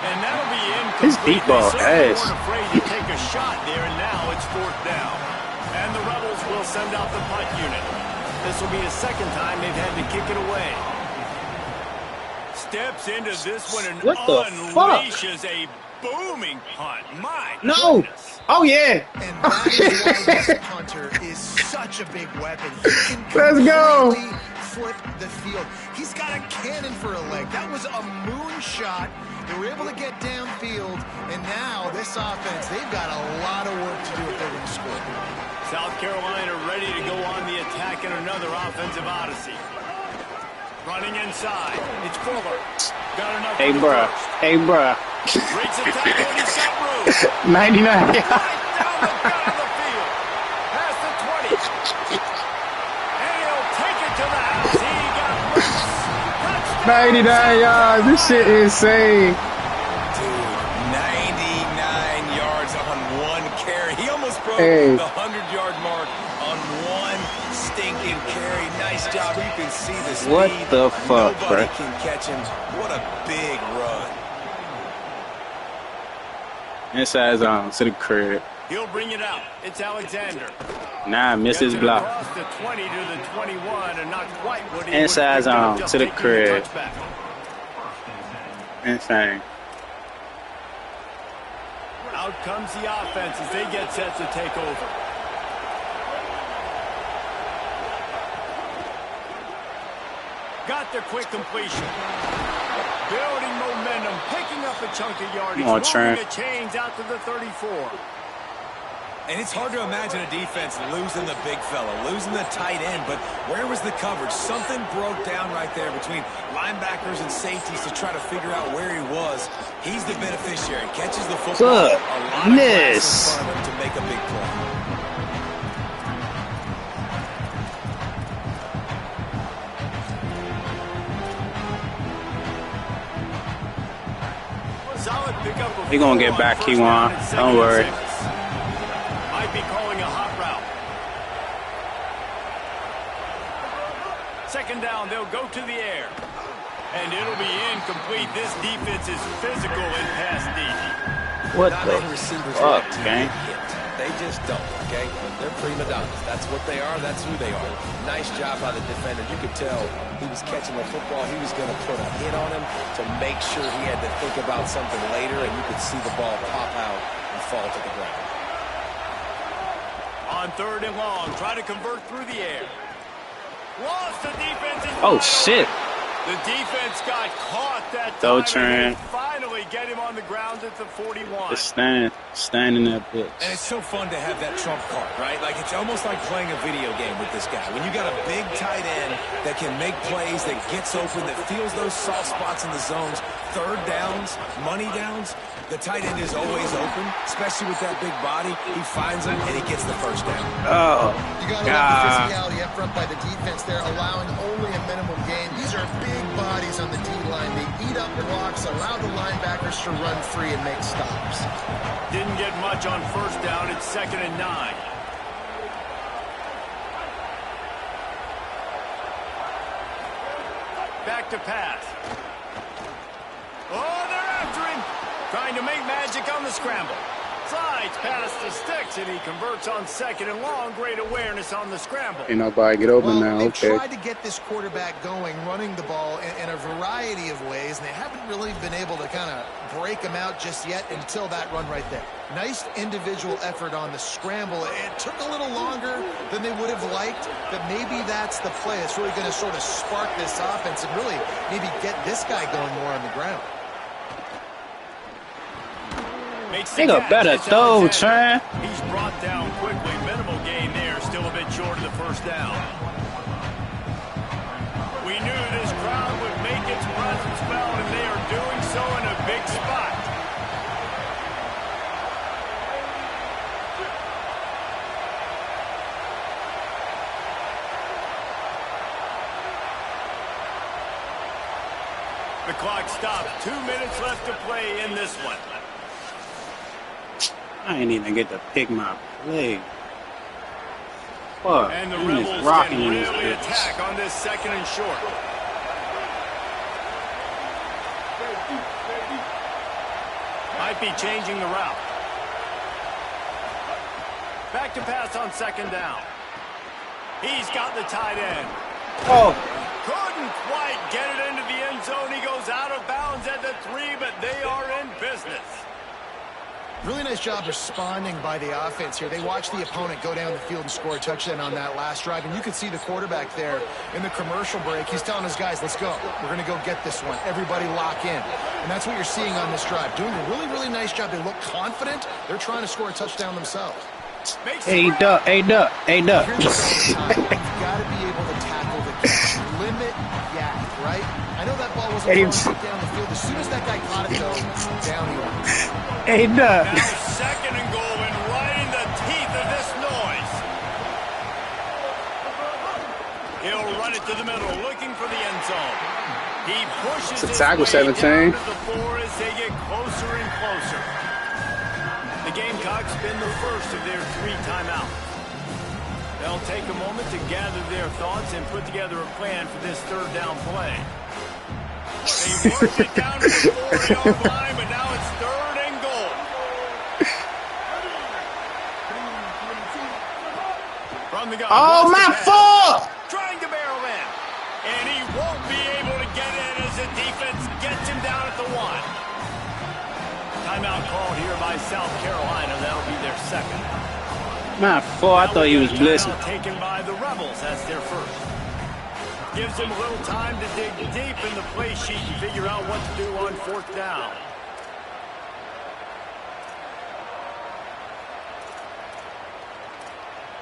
[SPEAKER 2] And that'll be incomplete.
[SPEAKER 3] His deep ball
[SPEAKER 2] They
[SPEAKER 3] ass.
[SPEAKER 2] weren't afraid to take a shot there, and now it's 4th down. And the Rebels will send out the punt unit. This will be the 2nd time they've had to kick it away. Steps into this one and unleashes a booming punt. My goodness.
[SPEAKER 3] Oh, yeah.
[SPEAKER 5] And that is why this punter is such a big weapon. He can
[SPEAKER 3] Let's go.
[SPEAKER 5] flip the field. He's got a cannon for a leg. That was a moonshot. They were able to get downfield, and now this offense, they've got a lot of work to do if they're going to score.
[SPEAKER 2] South Carolina ready to go on the attack in another offensive odyssey. Running inside. It's Fuller. Got enough.
[SPEAKER 3] Hey, bruh. Hey, bruh.
[SPEAKER 2] Breaks a tackle and he's got room.
[SPEAKER 3] 99.
[SPEAKER 2] Right down the gut of the field. Past the 20. And he'll take it to the house. He got loose.
[SPEAKER 3] 99 yards. This shit is insane.
[SPEAKER 4] Dude, 99 yards on one carry. He almost broke the 100-yard mark on one stinking and carry. Nice job. You can see the speed.
[SPEAKER 3] What the fuck,
[SPEAKER 4] Nobody
[SPEAKER 3] bro?
[SPEAKER 4] can catch him. What a big run.
[SPEAKER 3] Inside zone to the crib.
[SPEAKER 2] He'll bring it out. It's Alexander.
[SPEAKER 3] Nah, misses block.
[SPEAKER 2] Across the 20 to the 21 and not quite what he
[SPEAKER 3] Inside zone
[SPEAKER 2] just
[SPEAKER 3] to the
[SPEAKER 2] taking
[SPEAKER 3] crib.
[SPEAKER 2] touchback.
[SPEAKER 3] Insane.
[SPEAKER 2] Out comes the offense as they get set to take over. Got the quick completion. Building momentum, picking up a chunk of yardage, rolling the chains out to the 34.
[SPEAKER 4] And it's hard to imagine a defense losing the big fella, losing the tight end, but where was the coverage? Something broke down right there between linebackers and safeties to try to figure out where he was. He's the beneficiary. Catches the football. A lot of glass in front of him to make a big play.
[SPEAKER 2] Solid pickup of
[SPEAKER 3] He gonna get back, Keywan. Don't worry.
[SPEAKER 2] Might be calling a hot route. Second down, they'll go to the air. And it'll be incomplete. This defense is physical in pass deep.
[SPEAKER 3] What the fuck, man?
[SPEAKER 4] They just don't, okay? They're prima donnas. That's what they are. That's who they are. Nice job by the defender. You could tell he was catching the football. He was going to put a hit on him to make sure he had to think about something later, and you could see the ball pop out and fall to the ground.
[SPEAKER 2] On third and long, try to convert through the air. Lost the defense.
[SPEAKER 3] Oh, shit.
[SPEAKER 2] The defense got caught that
[SPEAKER 3] Go
[SPEAKER 2] time.
[SPEAKER 3] turn.
[SPEAKER 2] Finally get him on the ground at the 41.
[SPEAKER 3] Just stand in that bitch.
[SPEAKER 4] And it's so fun to have that trump card, right? Like, it's almost like playing a video game with this guy. When you got a big tight end that can make plays, that gets open, that feels those soft spots in the zones, third downs, money downs, the tight end is always open, especially with that big body. He finds him, and he gets the first down.
[SPEAKER 3] Oh,
[SPEAKER 5] You got to love the physicality up front by the defense there, allowing only a minimum gain. These are big bodies on the D-line. They eat up blocks, allow the linebackers to run free and make stops.
[SPEAKER 2] Didn't get much on first down. It's 2nd and 9. Back to pass. Oh, they're after him. Trying to make magic on the scramble. Slides past the sticks, and he converts on 2nd and long. Great awareness on the scramble.
[SPEAKER 3] Ain't nobody get open now.
[SPEAKER 5] They've
[SPEAKER 3] Okay.
[SPEAKER 5] tried to get this quarterback going, running the ball in a variety of ways, and they haven't really been able to kind of break him out just yet until that run right there. Nice individual effort on the scramble. It took a little longer than they would have liked, but maybe that's the play. It's really going to sort of spark this offense and really maybe get this guy going more on the ground.
[SPEAKER 3] Nigga better throw, Trent.
[SPEAKER 2] He's brought down quickly. Minimal gain there. Still a bit short of the first down. We knew this crowd would make its presence felt, and they are doing so in a big spot. The clock stops. 2 minutes left to play in this one.
[SPEAKER 3] I ain't even get to pick my play. Fuck,
[SPEAKER 2] And the
[SPEAKER 3] I'm
[SPEAKER 2] Rebels
[SPEAKER 3] just rocking
[SPEAKER 2] can
[SPEAKER 3] in this
[SPEAKER 2] really
[SPEAKER 3] bitch.
[SPEAKER 2] attack on this 2nd and short. Might be changing the route. Back to pass on 2nd down. He's got the tight end.
[SPEAKER 3] Oh,
[SPEAKER 2] Couldn't quite get it into the end zone. He goes out of bounds at the 3, but they are in business.
[SPEAKER 5] Really nice job responding by the offense here. They watched the opponent go down the field and score a touchdown on that last drive, and you could see the quarterback there in the commercial break. He's telling his guys, let's go. We're going to go get this one. Everybody lock in. And that's what you're seeing on this drive. Doing a really, really nice job. They look confident. They're trying to score a touchdown themselves.
[SPEAKER 3] hey, duck, hey, duck, hey, duck.
[SPEAKER 5] Here's the time. You've got to be able to tackle the catch. Limit yak, right? I know that ball wasn't going down the field. As soon as that guy caught it, though, down he went.
[SPEAKER 3] Hey, duck.
[SPEAKER 2] Now 2nd and goal, and right in the teeth of this noise. He'll run it to the middle, looking for the end zone. He pushes
[SPEAKER 3] It's a tackle,
[SPEAKER 2] his way
[SPEAKER 3] 17.
[SPEAKER 2] down to the 4 as they get closer and closer. The Gamecocks spin the first of their 3 timeouts. They'll take a moment to gather their thoughts and put together a plan for this third down play. They worked it down to the 40-yard line, but now it's 3rd and goal. From the gun.
[SPEAKER 3] Oh, my fault!
[SPEAKER 2] Trying to barrel in. And he won't be able to get in as the defense gets him down at the 1. Timeout called here by South Carolina. That'll be their 2nd.
[SPEAKER 3] My fault. I thought he was blitzing.
[SPEAKER 2] Taken by the Rebels. That's their 1st. Gives him a little time to dig deep in the play sheet and figure out what to do on 4th down.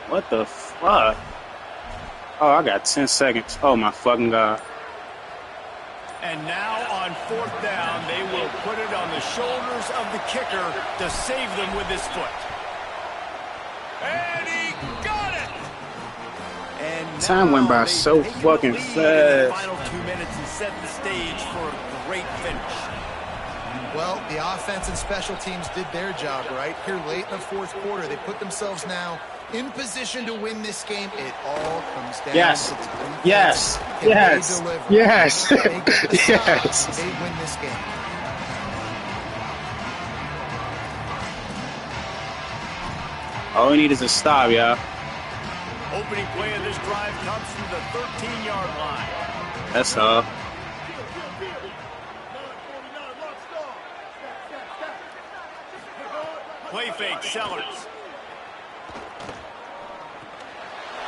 [SPEAKER 3] What the fuck? Oh, I got 10 seconds. Oh, my fucking God.
[SPEAKER 2] And now on 4th down, they will put it on the shoulders of the kicker to save them with his foot. And he got it! And
[SPEAKER 3] time went by so fucking fast.
[SPEAKER 2] Final 2 minutes and set the stage for a great finish.
[SPEAKER 5] Well, the offense and special teams did their job, right? Here late in the 4th quarter, they put themselves now in position to win this game. It all comes down
[SPEAKER 3] yes.
[SPEAKER 5] to the defense.
[SPEAKER 3] Yes.
[SPEAKER 5] Can
[SPEAKER 3] yes.
[SPEAKER 5] they deliver?
[SPEAKER 3] Yes.
[SPEAKER 5] They get the
[SPEAKER 3] yes.
[SPEAKER 5] stop, they win this game.
[SPEAKER 3] All we need is a stop, y'all.
[SPEAKER 2] Opening play of this drive comes from the 13-yard line.
[SPEAKER 3] That's all.
[SPEAKER 2] Play fake, Sellers.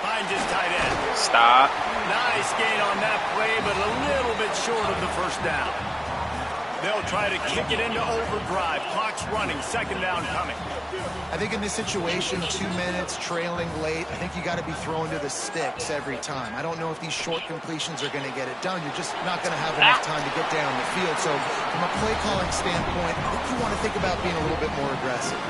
[SPEAKER 2] Finds his tight end.
[SPEAKER 3] Stop.
[SPEAKER 2] Nice gain on that play, but a little bit short of the 1st down. They'll try to kick it into overdrive. Clock's running. 2nd down coming.
[SPEAKER 5] I think in this situation, 2 minutes, trailing late, I think you got to be throwing to the sticks every time. I don't know if these short completions are going to get it done. You're just not going to have enough time to get down the field. So from a play calling standpoint, I think you want to think about being a little bit more aggressive.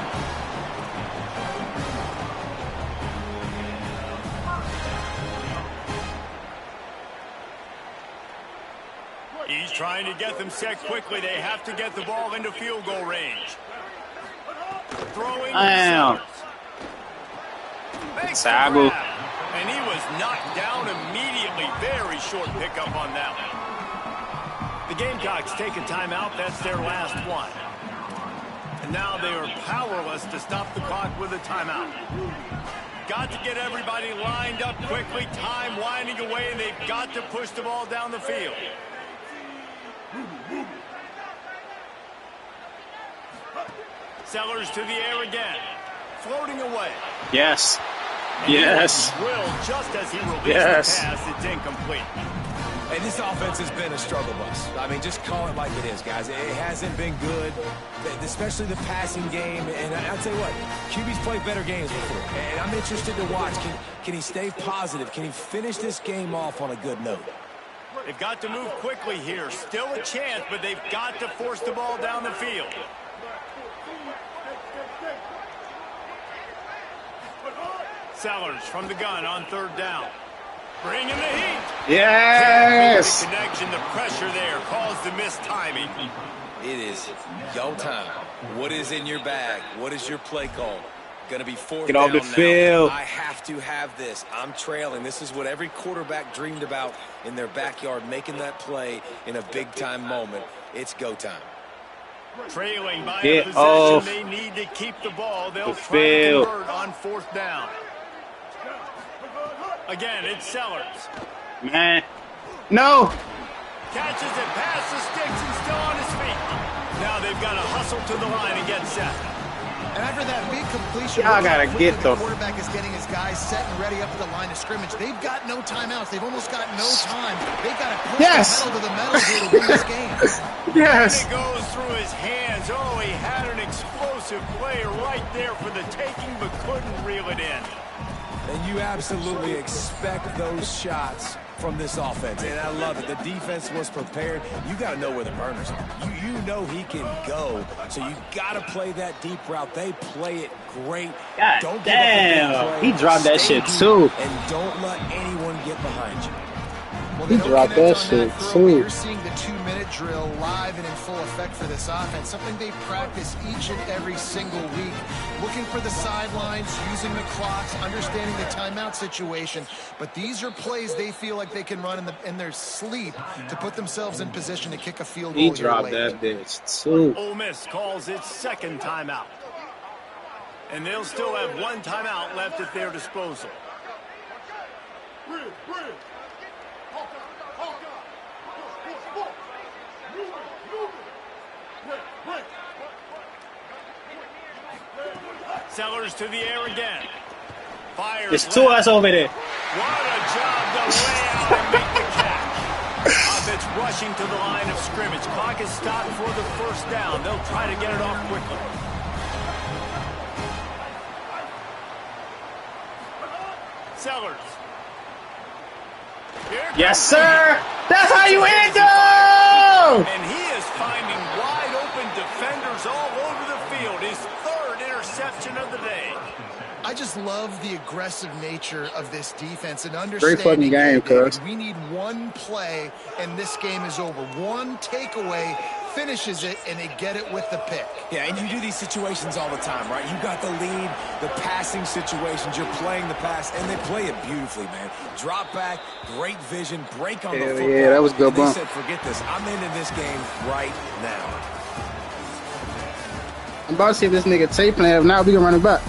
[SPEAKER 2] He's trying to get them set quickly. They have to get the ball into field goal range. Throwing.
[SPEAKER 3] Sabu.
[SPEAKER 2] And he was knocked down immediately. Very short pickup on that one. The Gamecocks take a timeout. That's their last one. And now they are powerless to stop the clock with a timeout. Got to get everybody lined up quickly. Time winding away, and they've got to push the ball down the field. Sellers to the air again. Floating away.
[SPEAKER 3] Yes.
[SPEAKER 2] And
[SPEAKER 3] yes.
[SPEAKER 2] Will, just as he released the pass, it's incomplete.
[SPEAKER 4] And this offense has been a struggle bus. I mean, just call it like it is, guys. It hasn't been good, especially the passing game. And I'll tell you what, QB's played better games before. And I'm interested to watch. Can he stay positive? Can he finish this game off on a good note?
[SPEAKER 2] They've got to move quickly here. Still a chance, but they've got to force the ball down the field. Sellers from the gun on 3rd down. Bringing the heat.
[SPEAKER 3] Yes.
[SPEAKER 2] The connection, the pressure there caused the missed timing.
[SPEAKER 4] It is your time. What is in your bag? What is your play call? Going to be 4th
[SPEAKER 3] Get
[SPEAKER 4] down
[SPEAKER 3] off the
[SPEAKER 4] now.
[SPEAKER 3] field.
[SPEAKER 4] I have to have this. I'm trailing. This is what every quarterback dreamed about in their backyard, making that play in a big-time moment. It's go time.
[SPEAKER 2] Trailing by
[SPEAKER 3] Get
[SPEAKER 2] a
[SPEAKER 3] off
[SPEAKER 2] possession, they need to keep the ball. They'll
[SPEAKER 3] the
[SPEAKER 2] try
[SPEAKER 3] field.
[SPEAKER 2] to convert on 4th down. Again, it's Sellers.
[SPEAKER 3] Man. No.
[SPEAKER 2] Catches it past the sticks and still on his feet. Now they've got to hustle to the line and get set.
[SPEAKER 5] And after that big completion,
[SPEAKER 3] Y'all gotta get
[SPEAKER 5] the
[SPEAKER 3] the
[SPEAKER 5] quarterback is getting his guys set and ready up at the line of scrimmage. They've got no timeouts. They've almost got no time. They've got to push the pedal to the metal here to win this game.
[SPEAKER 3] Yes.
[SPEAKER 2] It goes through his hands. Oh, he had an explosive play right there for the taking, but couldn't reel it in.
[SPEAKER 4] And you absolutely expect those shots from this offense, and I love it. The defense was prepared. You got to know where the burners are. You know he can go, so you got to play that deep route. They play it great.
[SPEAKER 3] God
[SPEAKER 4] don't
[SPEAKER 3] damn.
[SPEAKER 4] Give up the big play.
[SPEAKER 3] He dropped that
[SPEAKER 4] Stay
[SPEAKER 3] shit
[SPEAKER 4] deep,
[SPEAKER 3] too.
[SPEAKER 4] and don't let anyone get behind you.
[SPEAKER 5] Well,
[SPEAKER 3] He dropped that shit too.
[SPEAKER 5] You're seeing the 2-minute drill live and in full effect for this offense, something they practice each and every single week. looking for the sidelines, using the clocks, understanding the timeout situation. But these are plays they feel like they can run in their sleep to put themselves in position to kick a field goal.
[SPEAKER 3] He dropped that bitch too.
[SPEAKER 2] Ole Miss calls its second timeout. And they'll still have one timeout left at their disposal. Sellers to the air again. Fires.
[SPEAKER 3] There's two of us over there.
[SPEAKER 2] What a job to lay out and make the catch. Offense rushing to the line of scrimmage. Clock is stopped for the first down. They'll try to get it off quickly. Sellers.
[SPEAKER 3] Yes, sir. That's how you end it.
[SPEAKER 2] And he is finding wide open defenders all over the field. His third interception of the day.
[SPEAKER 5] I just love the aggressive nature of this defense and understanding
[SPEAKER 3] great fucking game, cuz.
[SPEAKER 5] we need one play and this game is over. One takeaway finishes it and they get it with the pick.
[SPEAKER 4] Yeah, and you do these situations all the time, right? You got the lead, the passing situations, you're playing the pass, and they play it beautifully, man. Drop back, great vision, break on the football.
[SPEAKER 3] Yeah, that was good,
[SPEAKER 4] They said, forget this. I'm into this game right now.
[SPEAKER 3] I'm about to see if this nigga tape playing. If not, we can run it back.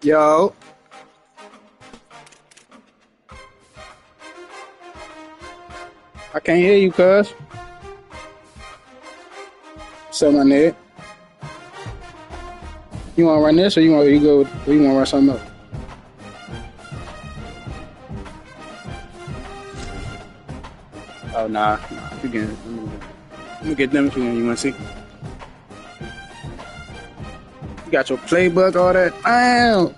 [SPEAKER 3] Yo. I can't hear you, cuz. So my nigga. You wanna run this or you wanna run something else? Oh nah. You can let me get them if you wanna see. You got your playbook, all that. Damn.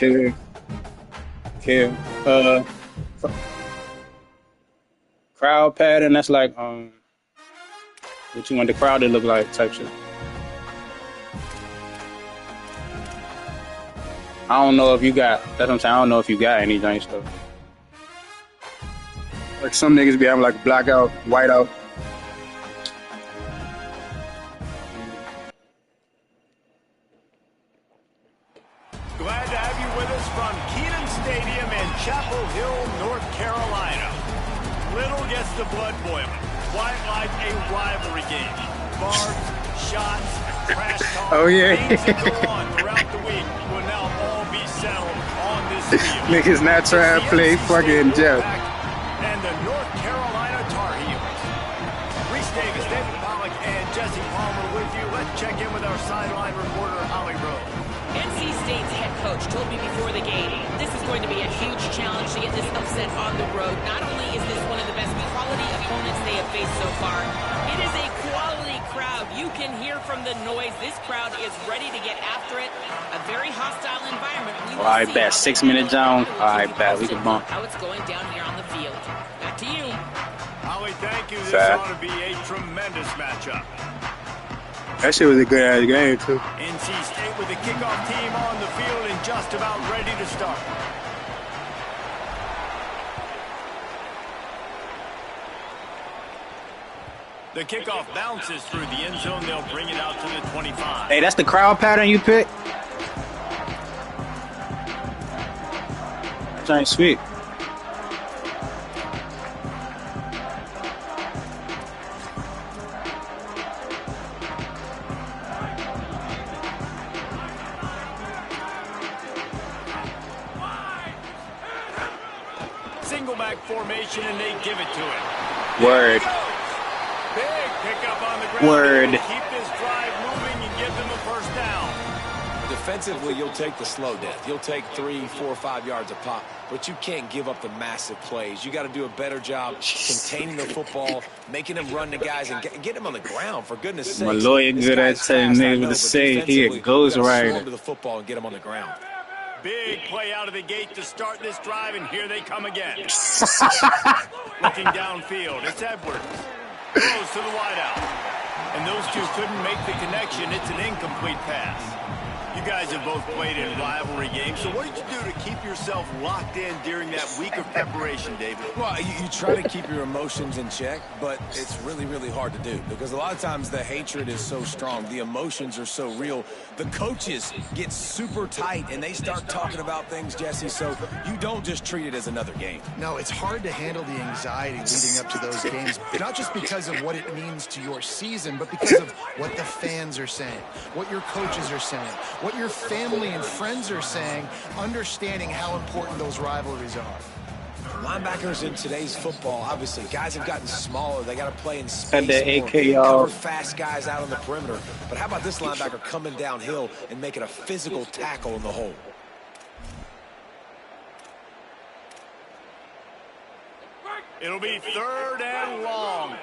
[SPEAKER 3] Okay. Crowd pattern, that's like what you want the crowd to look like type shit. I don't know if you got, that's what I'm saying, I don't know if you got any giant stuff. Like some niggas be having like blackout, whiteout.
[SPEAKER 2] Glad to have you with us from Kenan Stadium in Chapel Hill, North Carolina. Little gets the blood boiling. Quite like a rivalry game. Barbs, shots, trash talk,
[SPEAKER 3] oh yeah.
[SPEAKER 2] things that go on throughout the week will now all be settled on this field.
[SPEAKER 3] Niggas not trying to play fucking Jeff.
[SPEAKER 2] And the North Carolina Tar Heels. Reese Davis, David Pollack, and Jesse Palmer with you. Let's check in with our sideline reporter, Holly Rowe.
[SPEAKER 1] NC State's head coach told me before the game, this is going to be a huge challenge to get this upset on the road. Not only is this one of the best quality opponents they have faced so far, it is a quality crowd. You can hear from the noise. This crowd is ready to get after it. A very hostile environment.
[SPEAKER 3] All right, bet. 6 minute zone. All right, bet. We can bump.
[SPEAKER 1] How it's going down here on the field. Back to you.
[SPEAKER 2] Holly, thank you. This ought to be a tremendous matchup.
[SPEAKER 3] That shit was a good ass game, too.
[SPEAKER 2] NC State with the kickoff team on the field and just about ready to start. The kickoff bounces through the end zone. They'll bring it out to the 25.
[SPEAKER 3] Hey, that's the crowd pattern you picked? That ain't sweet.
[SPEAKER 2] Single back formation, and they give it to him.
[SPEAKER 3] Word.
[SPEAKER 2] Big pickup on the ground.
[SPEAKER 3] Word.
[SPEAKER 2] Keep this drive moving and give them a first down.
[SPEAKER 4] Defensively, you'll take the slow death. You'll take 3, 4, 5 yards a pop, but you can't give up the massive plays. You got to do a better job containing the football, making them run the guys, and get them on the ground, for goodness sake.
[SPEAKER 3] My lawyer good at telling niggas what to say. He a ghost rider.
[SPEAKER 4] To the football and get them on the ground.
[SPEAKER 2] Big play out of the gate to start this drive, and here they come again. Looking downfield, it's Edwards. Goes to the wideout. And those two couldn't make the connection. It's an incomplete pass. You guys have both played in rivalry games, so what did you do to keep yourself locked in during that week of preparation, David?
[SPEAKER 4] Well, you try to keep your emotions in check, but it's really, really hard to do because a lot of times the hatred is so strong, the emotions are so real. The coaches get super tight, and they start talking about things, Jesse, so you don't just treat it as another game.
[SPEAKER 5] No, it's hard to handle the anxiety leading up to those games, not just because of what it means to your season, but because of what the fans are saying, what your coaches are saying, what your family and friends are saying, understanding how important those rivalries are.
[SPEAKER 4] Linebackers in today's football, obviously, guys have gotten smaller. They got to play in space.
[SPEAKER 3] And the
[SPEAKER 4] more,
[SPEAKER 3] AK, y'all.
[SPEAKER 4] cover fast guys out on the perimeter. But how about this linebacker coming downhill and making a physical tackle in the hole?
[SPEAKER 2] It'll be 3rd and long.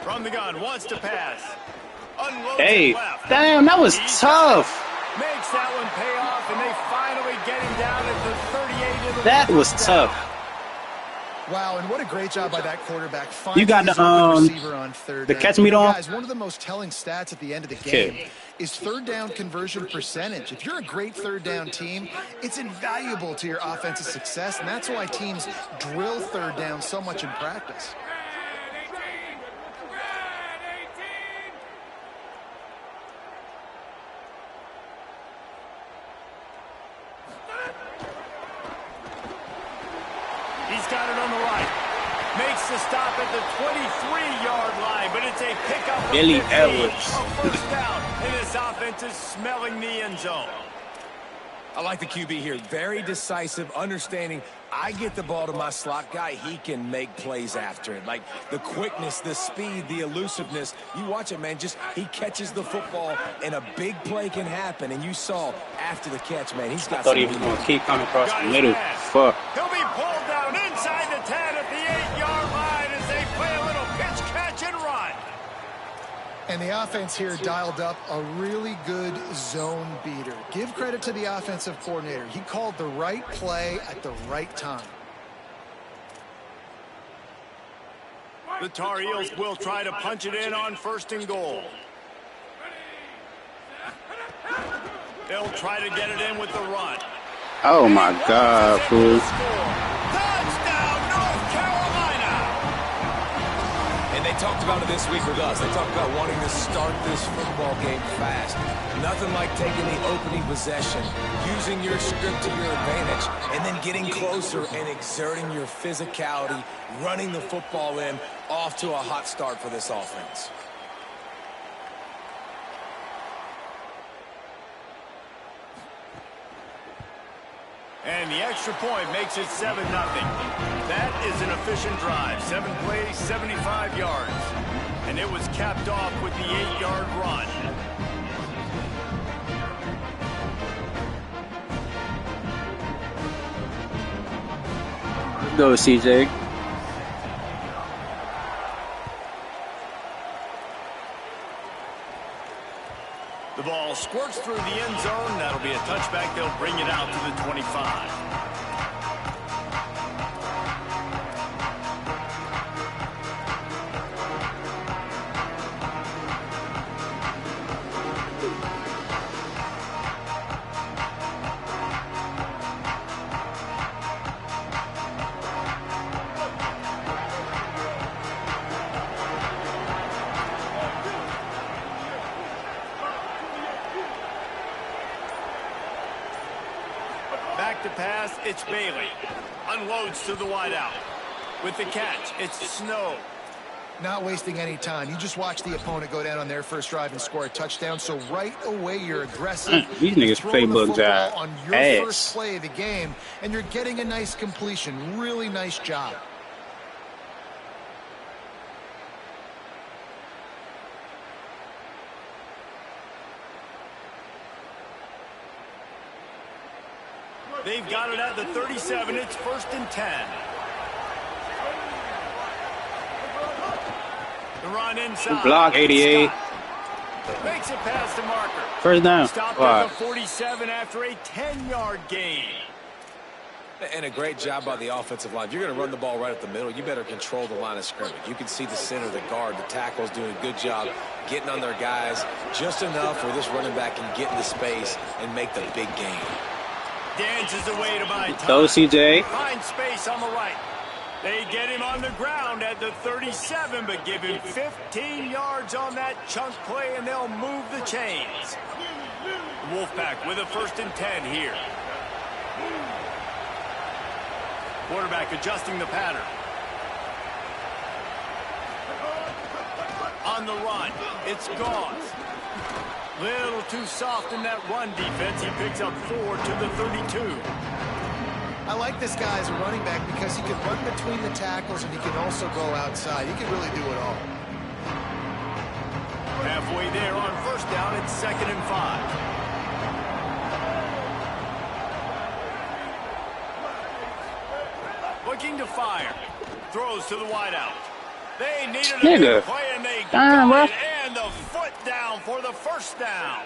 [SPEAKER 2] From the gun, wants to pass. Unloads
[SPEAKER 3] Hey,
[SPEAKER 2] it left.
[SPEAKER 3] damn, that was tough.
[SPEAKER 2] Makes that one pay off, and they finally get him down at the 38 of the
[SPEAKER 3] That was tough.
[SPEAKER 5] Wow, and what a great job by that quarterback. Finding
[SPEAKER 3] You got
[SPEAKER 5] his
[SPEAKER 3] the
[SPEAKER 5] open receiver on third
[SPEAKER 3] the
[SPEAKER 5] down.
[SPEAKER 3] catch me off.
[SPEAKER 5] Guys, one of the most telling stats at the end of the game is third down conversion percentage. If you're a great third down team, it's invaluable to your offensive success, and that's why teams drill third down so much in practice.
[SPEAKER 2] He's got it on the right. Makes the stop at the 23-yard line, but it's a pickup of
[SPEAKER 3] Billy
[SPEAKER 2] 15,
[SPEAKER 3] Edwards.
[SPEAKER 2] a first down, and this offense is smelling the end zone.
[SPEAKER 4] I like the QB here. Very decisive, understanding I get the ball to my slot guy, he can make plays after it. Like the quickness, the speed, the elusiveness. You watch it, man, just he catches the football and a big play can happen. And you saw after the catch, man, he's got
[SPEAKER 3] I thought he was going to keep coming across the middle. Fuck.
[SPEAKER 2] He'll be pulled down inside the 10 at the 8-yard line as they play a little pitch, catch, and run.
[SPEAKER 5] And the offense here dialed up a really good zone beater. Give credit to the offensive coordinator. He called the right play at the right time.
[SPEAKER 2] The Tar Heels will try to punch it in on 1st and goal. They'll try to get it in with the run.
[SPEAKER 3] Oh my God, fool.
[SPEAKER 2] Touchdown, North Carolina!
[SPEAKER 4] And they talked about it this week with us. They talked about wanting to start this football game fast. Nothing like taking the opening possession, using your script to your advantage, and then getting closer and exerting your physicality, running the football in, off to a hot start for this offense.
[SPEAKER 2] And the extra point makes it 7-0. That is an efficient drive. 7 plays, 75 yards. And it was capped off with the 8-yard run.
[SPEAKER 3] Go, CJ.
[SPEAKER 2] The ball squirts through the end zone. That'll be a touchback. They'll bring it out to the 25. Back to pass, it's Bailey. Unloads to the wideout. With the catch, it's Snow.
[SPEAKER 5] Not wasting any time. You just watch the opponent go down on their first drive and score a touchdown. So right away, you're aggressive.
[SPEAKER 3] These niggas playbooks are
[SPEAKER 5] on your
[SPEAKER 3] ass.
[SPEAKER 5] first play of the game, and you're getting a nice completion. Really nice job.
[SPEAKER 2] They've got it at the 37. It's 1st and 10. The run inside.
[SPEAKER 3] Block 88.
[SPEAKER 2] Makes it past the marker.
[SPEAKER 3] First down.
[SPEAKER 2] Stopped at the 47 after a 10-yard gain.
[SPEAKER 4] And a great job by the offensive line. If you're going to run the ball right up the middle, you better control the line of scrimmage. You can see the center, the guard, the tackles doing a good job getting on their guys just enough where this running back can get into space and make the big gain.
[SPEAKER 2] Dances away to buy time.
[SPEAKER 3] Go, CJ.
[SPEAKER 2] Find space on the right. They get him on the ground at the 37, but give him 15 yards on that chunk play, and they'll move the chains. Wolfpack with a 1st and 10 here. Quarterback adjusting the pattern. On the run, it's Gauze. Little too soft in that run defense. He picks up 4 to the 32.
[SPEAKER 5] I like this guy as a running back because he can run between the tackles and he can also go outside. He can really do it all.
[SPEAKER 2] Halfway there on 1st down, it's 2nd and 5. Looking to fire. Throws to the wideout. They needed a big play, and they got it, and the foot down for the 1st down.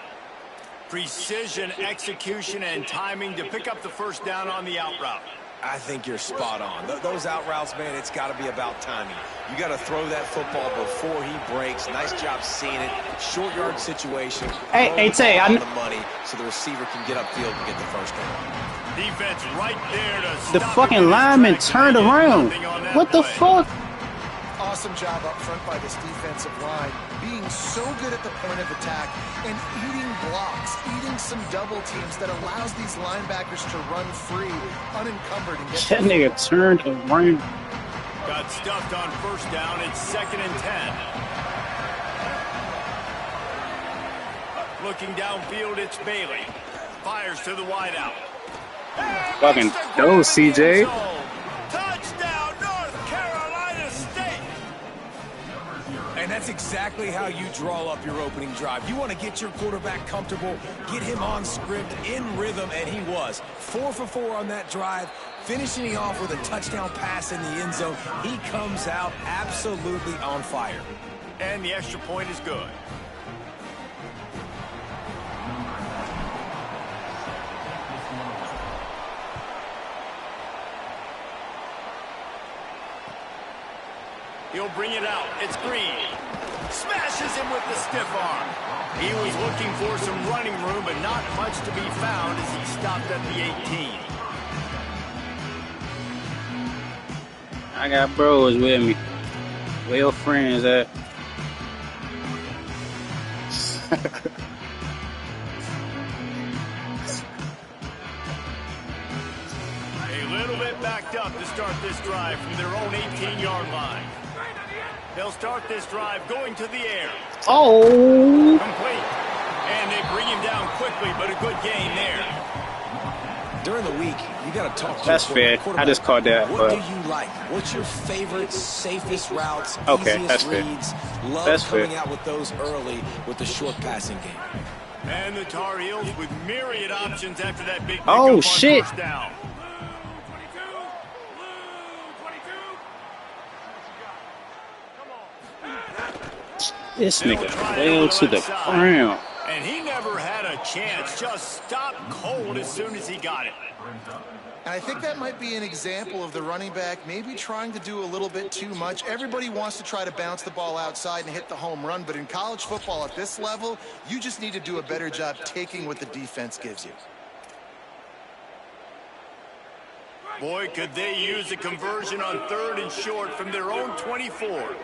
[SPEAKER 2] Precision, execution, and timing to pick up the 1st down on the out route.
[SPEAKER 4] I think you're spot on. Those out routes, man, it's got to be about timing. You got to throw that football before he breaks. Nice job seeing it. Short yard situation.
[SPEAKER 3] Hey, Tay,
[SPEAKER 4] on the money so the receiver can get upfield and get the 1st down.
[SPEAKER 2] Defense right there to
[SPEAKER 3] The fucking lineman turned around. What the fuck?
[SPEAKER 5] Awesome job up front by this defensive line, being so good at the point of attack and eating blocks, eating some double teams that allows these linebackers to run free, unencumbered, and get
[SPEAKER 3] That nigga turned around.
[SPEAKER 2] Got stuffed on 1st down. It's 2nd and 10. Looking downfield, it's Bailey. Fires to the wideout.
[SPEAKER 3] Fucking go, CJ.
[SPEAKER 2] Touchdown, North Carolina State.
[SPEAKER 4] And that's exactly how you draw up your opening drive. You want to get your quarterback comfortable, get him on script, in rhythm, and he was. 4 for 4 on that drive, finishing off with a touchdown pass in the end zone. He comes out absolutely on fire.
[SPEAKER 2] And the extra point is good. He'll bring it out. It's Green. Smashes him with the stiff arm. He was looking for some running room, but not much to be found as he stopped at the 18.
[SPEAKER 3] I got bros with me. Where your friends at?
[SPEAKER 2] A little bit backed up to start this drive from their own 18-yard line. They'll start this drive going to the air.
[SPEAKER 3] Oh!
[SPEAKER 2] Complete. And they bring him down quickly, but a good gain there.
[SPEAKER 4] During the week, you got to talk to
[SPEAKER 3] That's fair. I just called that.
[SPEAKER 4] What do you like? What's your favorite, safest routes,
[SPEAKER 3] okay,
[SPEAKER 4] easiest
[SPEAKER 3] that's fair.
[SPEAKER 4] reads? Love
[SPEAKER 3] that's
[SPEAKER 4] coming
[SPEAKER 3] fair.
[SPEAKER 4] out with those early with the short passing game.
[SPEAKER 2] And the Tar Heels with myriad options after that big
[SPEAKER 3] oh,
[SPEAKER 2] pickup on
[SPEAKER 3] shit.
[SPEAKER 2] first down.
[SPEAKER 3] This nigga fell to the ground.
[SPEAKER 2] And he never had a chance. Just stopped cold as soon as he got it.
[SPEAKER 5] And I think that might be an example of the running back maybe trying to do a little bit too much. Everybody wants to try to bounce the ball outside and hit the home run, but in college football at this level, you just need to do a better job taking what the defense gives you.
[SPEAKER 2] Boy, could they use a conversion on 3rd and short from their own 24.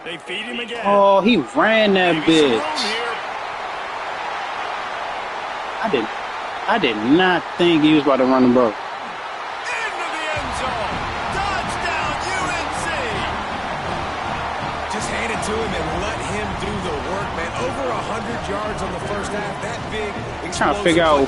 [SPEAKER 2] They feed him again.
[SPEAKER 3] Oh, he ran that bitch. I did not think he was about to run the ball.
[SPEAKER 2] Into the end zone. Touchdown, UNC.
[SPEAKER 4] Just hand it to him and let him do the work, man. Over 100 yards on the first half. That big.
[SPEAKER 3] I'm trying to figure out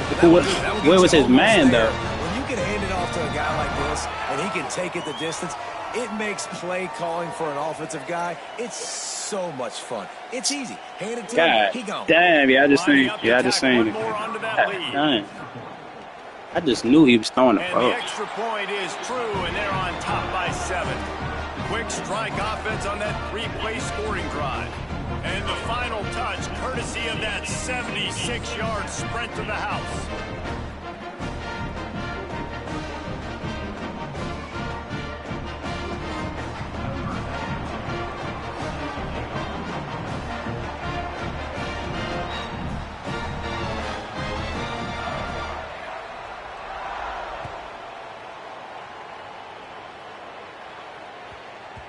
[SPEAKER 3] where was his man, though.
[SPEAKER 4] When you can hand it off to a guy like this and he can take it the distance, it makes play calling for an offensive guy. It's so much fun. It's easy. Hand it to him. He gone.
[SPEAKER 3] Damn, yeah, I just seen it. Yeah, I just seen it. I just knew he was throwing the ball.
[SPEAKER 2] And the extra point is true, and they're on top by 7. Quick strike offense on that 3-play scoring drive. And the final touch, courtesy of that 76-yard sprint to the house.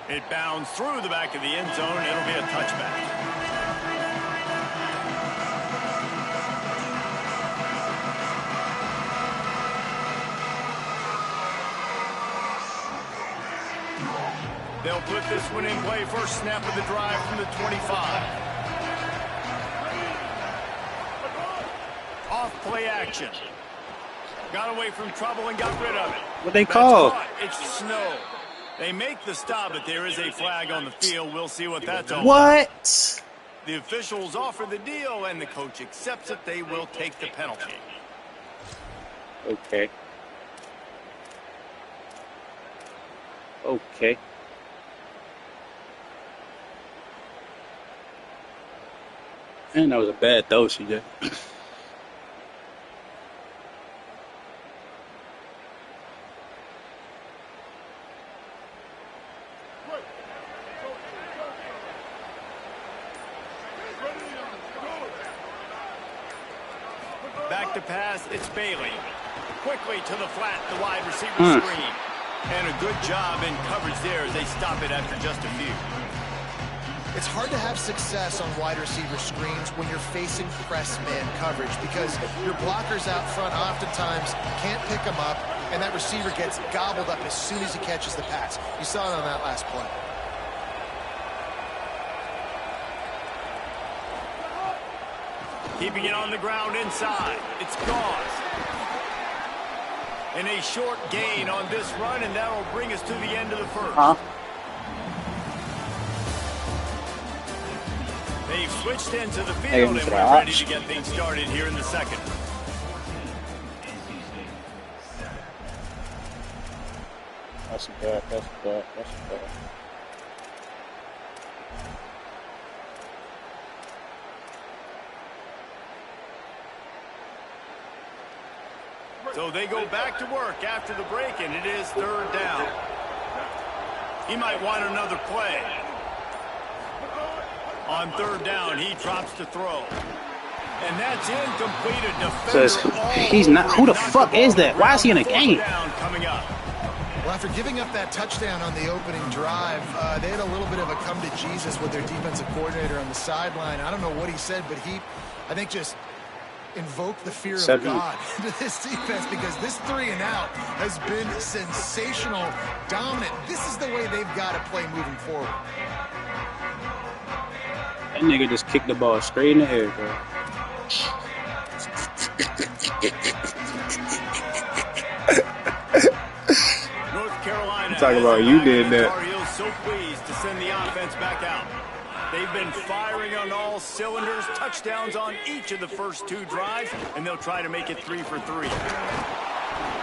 [SPEAKER 2] It bounds through the back of the end zone. It'll be a touchback. They'll put this one in play. First snap of the drive from the 25. Off play action. Got away from trouble and got rid of it.
[SPEAKER 3] What they call?
[SPEAKER 2] It's snow. They make the stop, but there is a flag on the field. We'll see what that's all about.
[SPEAKER 3] What?
[SPEAKER 2] The officials offer the deal, and the coach accepts it. They will take the penalty.
[SPEAKER 3] Okay. Okay. And that was a bad throw, CJ.
[SPEAKER 2] Back to pass, it's Bailey. Quickly to the flat, the wide receiver screen. And a good job in coverage there as they stop it after just a few.
[SPEAKER 5] It's hard to have success on wide receiver screens when you're facing press man coverage because your blockers out front oftentimes can't pick them up, and that receiver gets gobbled up as soon as he catches the pass. You saw it on that last play.
[SPEAKER 2] Keeping it on the ground inside. It's gone. And a short gain on this run, and that'll bring us to the end of the first. They've switched into the field, and we're ready to get things started here in the second.
[SPEAKER 3] That's bad.
[SPEAKER 2] So they go back to work after the break, and it is 3rd down. He might want another play. On 3rd down, he drops to throw. And that's incomplete. A defender.
[SPEAKER 3] So he's not. Who the fuck is that? Why is he in a game?
[SPEAKER 2] Coming up.
[SPEAKER 5] Well, after giving up that touchdown on the opening drive, they had a little bit of a come to Jesus with their defensive coordinator on the sideline. I don't know what he said, but he, I think, just invoked the fear of God into this defense because this 3-and-out has been sensational, dominant. This is the way they've got to play moving forward.
[SPEAKER 3] That nigga just kicked the ball straight in the air, bro.
[SPEAKER 2] North Carolina
[SPEAKER 3] I'm talking about you did that.
[SPEAKER 2] Tar Heels so pleased to send the offense back out. They've been firing on all cylinders, touchdowns on each of the first 2 drives, and they'll try to make it 3 for 3.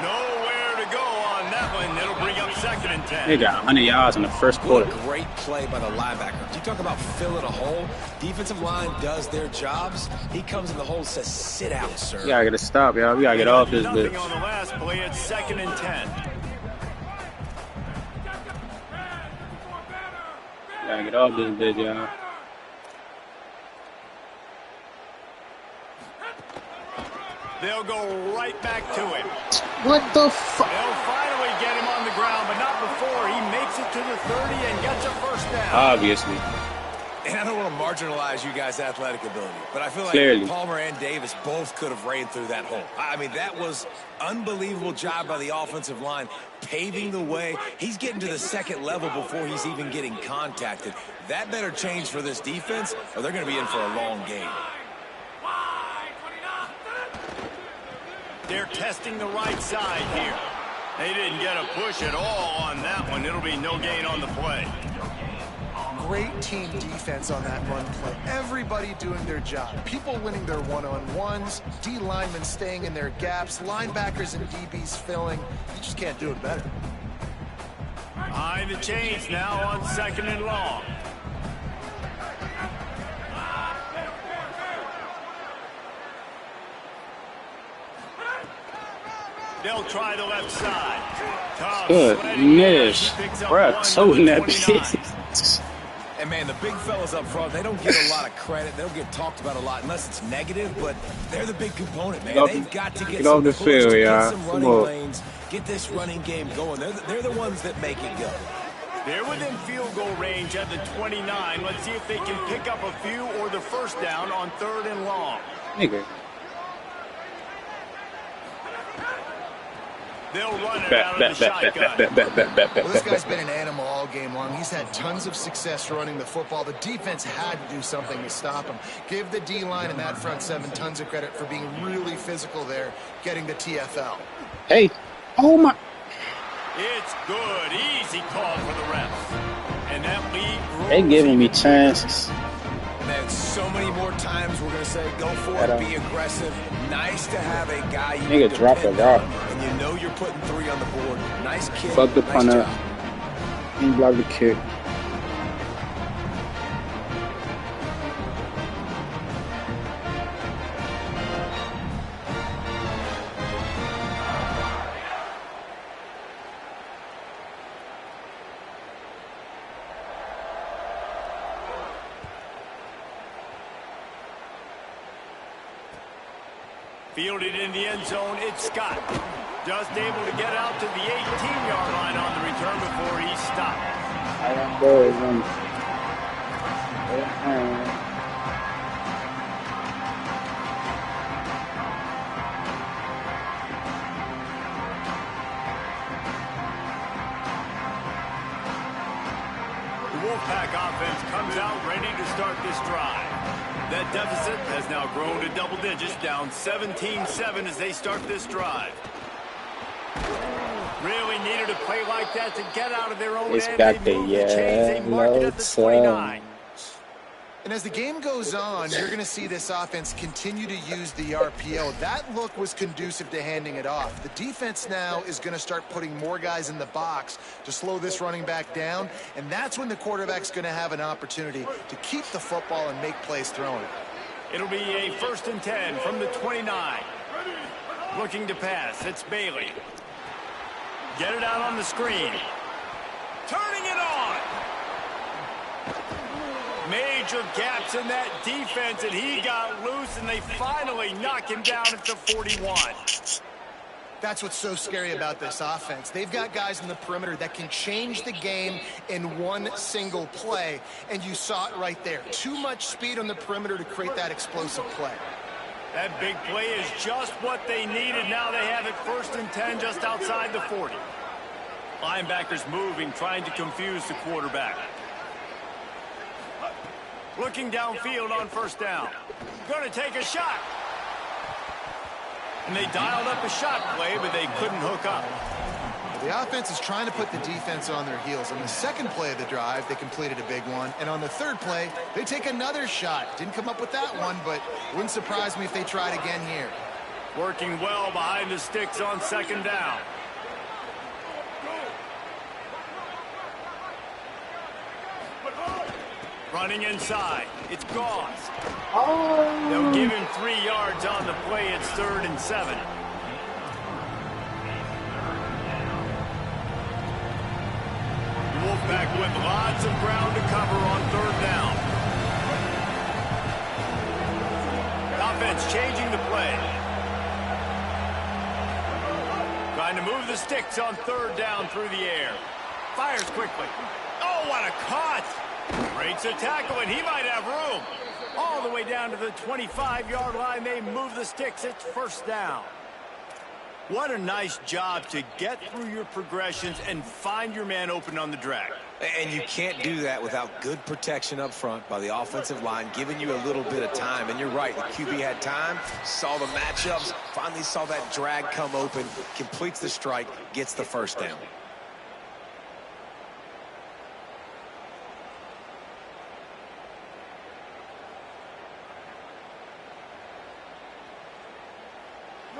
[SPEAKER 2] Nowhere to go on that one. It'll bring up 2nd and 10.
[SPEAKER 3] They got 100 yards in the first quarter.
[SPEAKER 4] What a great play by the linebacker. You talk about filling a hole. Defensive line does their jobs. He comes in the hole and says, sit out, sir.
[SPEAKER 3] We gotta get a stop, y'all. We gotta get off this bitch.
[SPEAKER 2] Nothing on the last play. It's 2nd and 10.
[SPEAKER 3] Gotta get off this bitch, y'all.
[SPEAKER 2] They'll go right back to him.
[SPEAKER 3] What the fuck?
[SPEAKER 2] They'll finally get him on the ground, but not before he makes it to the 30 and gets a first down.
[SPEAKER 3] Obviously.
[SPEAKER 4] And I don't want to marginalize you guys' athletic ability, but I feel like
[SPEAKER 3] Clearly.
[SPEAKER 4] Palmer and Davis both could have ran through that hole. I mean, that was unbelievable job by the offensive line, paving the way. He's getting to the 2nd level before he's even getting contacted. That better change for this defense, or they're going to be in for a long game.
[SPEAKER 2] They're testing the right side here. They didn't get a push at all on that one. It'll be no gain on the play.
[SPEAKER 5] Great team defense on that run play. Everybody doing their job. People winning their one-on-ones, D linemen staying in their gaps, linebackers and DBs filling. You just can't do it better.
[SPEAKER 2] Behind the chains now on 2nd and long. They'll try the left side.
[SPEAKER 3] Goodness. Bruh, so in that bitch.
[SPEAKER 4] And, man, the big fellas up front, they don't get a lot of credit. They don't get talked about a lot unless it's negative, but they're the big component, man. They've got to get
[SPEAKER 3] off the field,
[SPEAKER 4] get some running lanes, get this running game going. They're the ones that make it go.
[SPEAKER 2] They're within field goal range at the 29. Let's see if they can pick up a few or the first down on 3rd and long.
[SPEAKER 3] Nigga.
[SPEAKER 2] They'll run it out of the shotgun.
[SPEAKER 5] Well, this guy's been an animal all game long. He's had tons of success running the football. The defense had to do something to stop him. Give the D-line and that front 7 tons of credit for being really physical there, getting the TFL.
[SPEAKER 3] Hey. Oh, my.
[SPEAKER 2] It's good. Easy call for the refs. And that lead grows.
[SPEAKER 3] They giving me chances.
[SPEAKER 4] Man, so many more times we're going to say, go for it, be aggressive. Nice to have a guy you
[SPEAKER 3] nigga drop a rock.
[SPEAKER 4] And you know you're putting 3 on the board. Nice kick.
[SPEAKER 3] Fuck the
[SPEAKER 4] nice
[SPEAKER 3] punter.
[SPEAKER 4] job.
[SPEAKER 3] He blocked the kick.
[SPEAKER 2] Fielded in the end zone, it's Scott. Just able to get out to the 18-yard line on the return before he stopped. The Wolfpack offense comes out ready to start this drive. That deficit has now grown to double digits, down 17-7 as they start this drive. Really needed a play like that to get out of their own
[SPEAKER 3] It's
[SPEAKER 2] end.
[SPEAKER 3] got
[SPEAKER 2] They
[SPEAKER 3] the
[SPEAKER 2] moved the chains. They mark it at the 29.
[SPEAKER 5] And as the game goes on, you're going to see this offense continue to use the RPO. That look was conducive to handing it off. The defense now is going to start putting more guys in the box to slow this running back down, and that's when the quarterback's going to have an opportunity to keep the football and make plays throwing it.
[SPEAKER 2] It'll be a 1st and 10 from the 29. Looking to pass. It's Bailey. Get it out on the screen. Turning it on. Major gaps in that defense, and he got loose, and they finally knock him down at the 41.
[SPEAKER 5] That's what's so scary about this offense. They've got guys in the perimeter that can change the game in one single play, and you saw it right there. Too much speed on the perimeter to create that explosive play.
[SPEAKER 2] That big play is just what they needed. Now they have it 1st and 10 just outside the 40. Linebackers moving, trying to confuse the quarterback. Looking downfield on first down. Going to take a shot. And they dialed up a shot play, but they couldn't hook up.
[SPEAKER 5] The offense is trying to put the defense on their heels. On the second play of the drive, they completed a big one. And on the third play, they take another shot. Didn't come up with that one, but wouldn't surprise me if they tried again here.
[SPEAKER 2] Working well behind the sticks on second down. Running inside. It's gone. They'll give him 3 yards on the play. It's 3rd and 7. Wolfpack with lots of ground to cover on 3rd down. Offense changing the play. Trying to move the sticks on 3rd down through the air. Fires quickly. Oh, what a cut! Breaks a tackle, and he might have room. All the way down to the 25-yard line. They move the sticks. It's 1st down. What a nice job to get through your progressions and find your man open on the drag.
[SPEAKER 4] And you can't do that without good protection up front by the offensive line, giving you a little bit of time. And you're right, the QB had time, saw the matchups, finally saw that drag come open, completes the strike, gets the 1st down.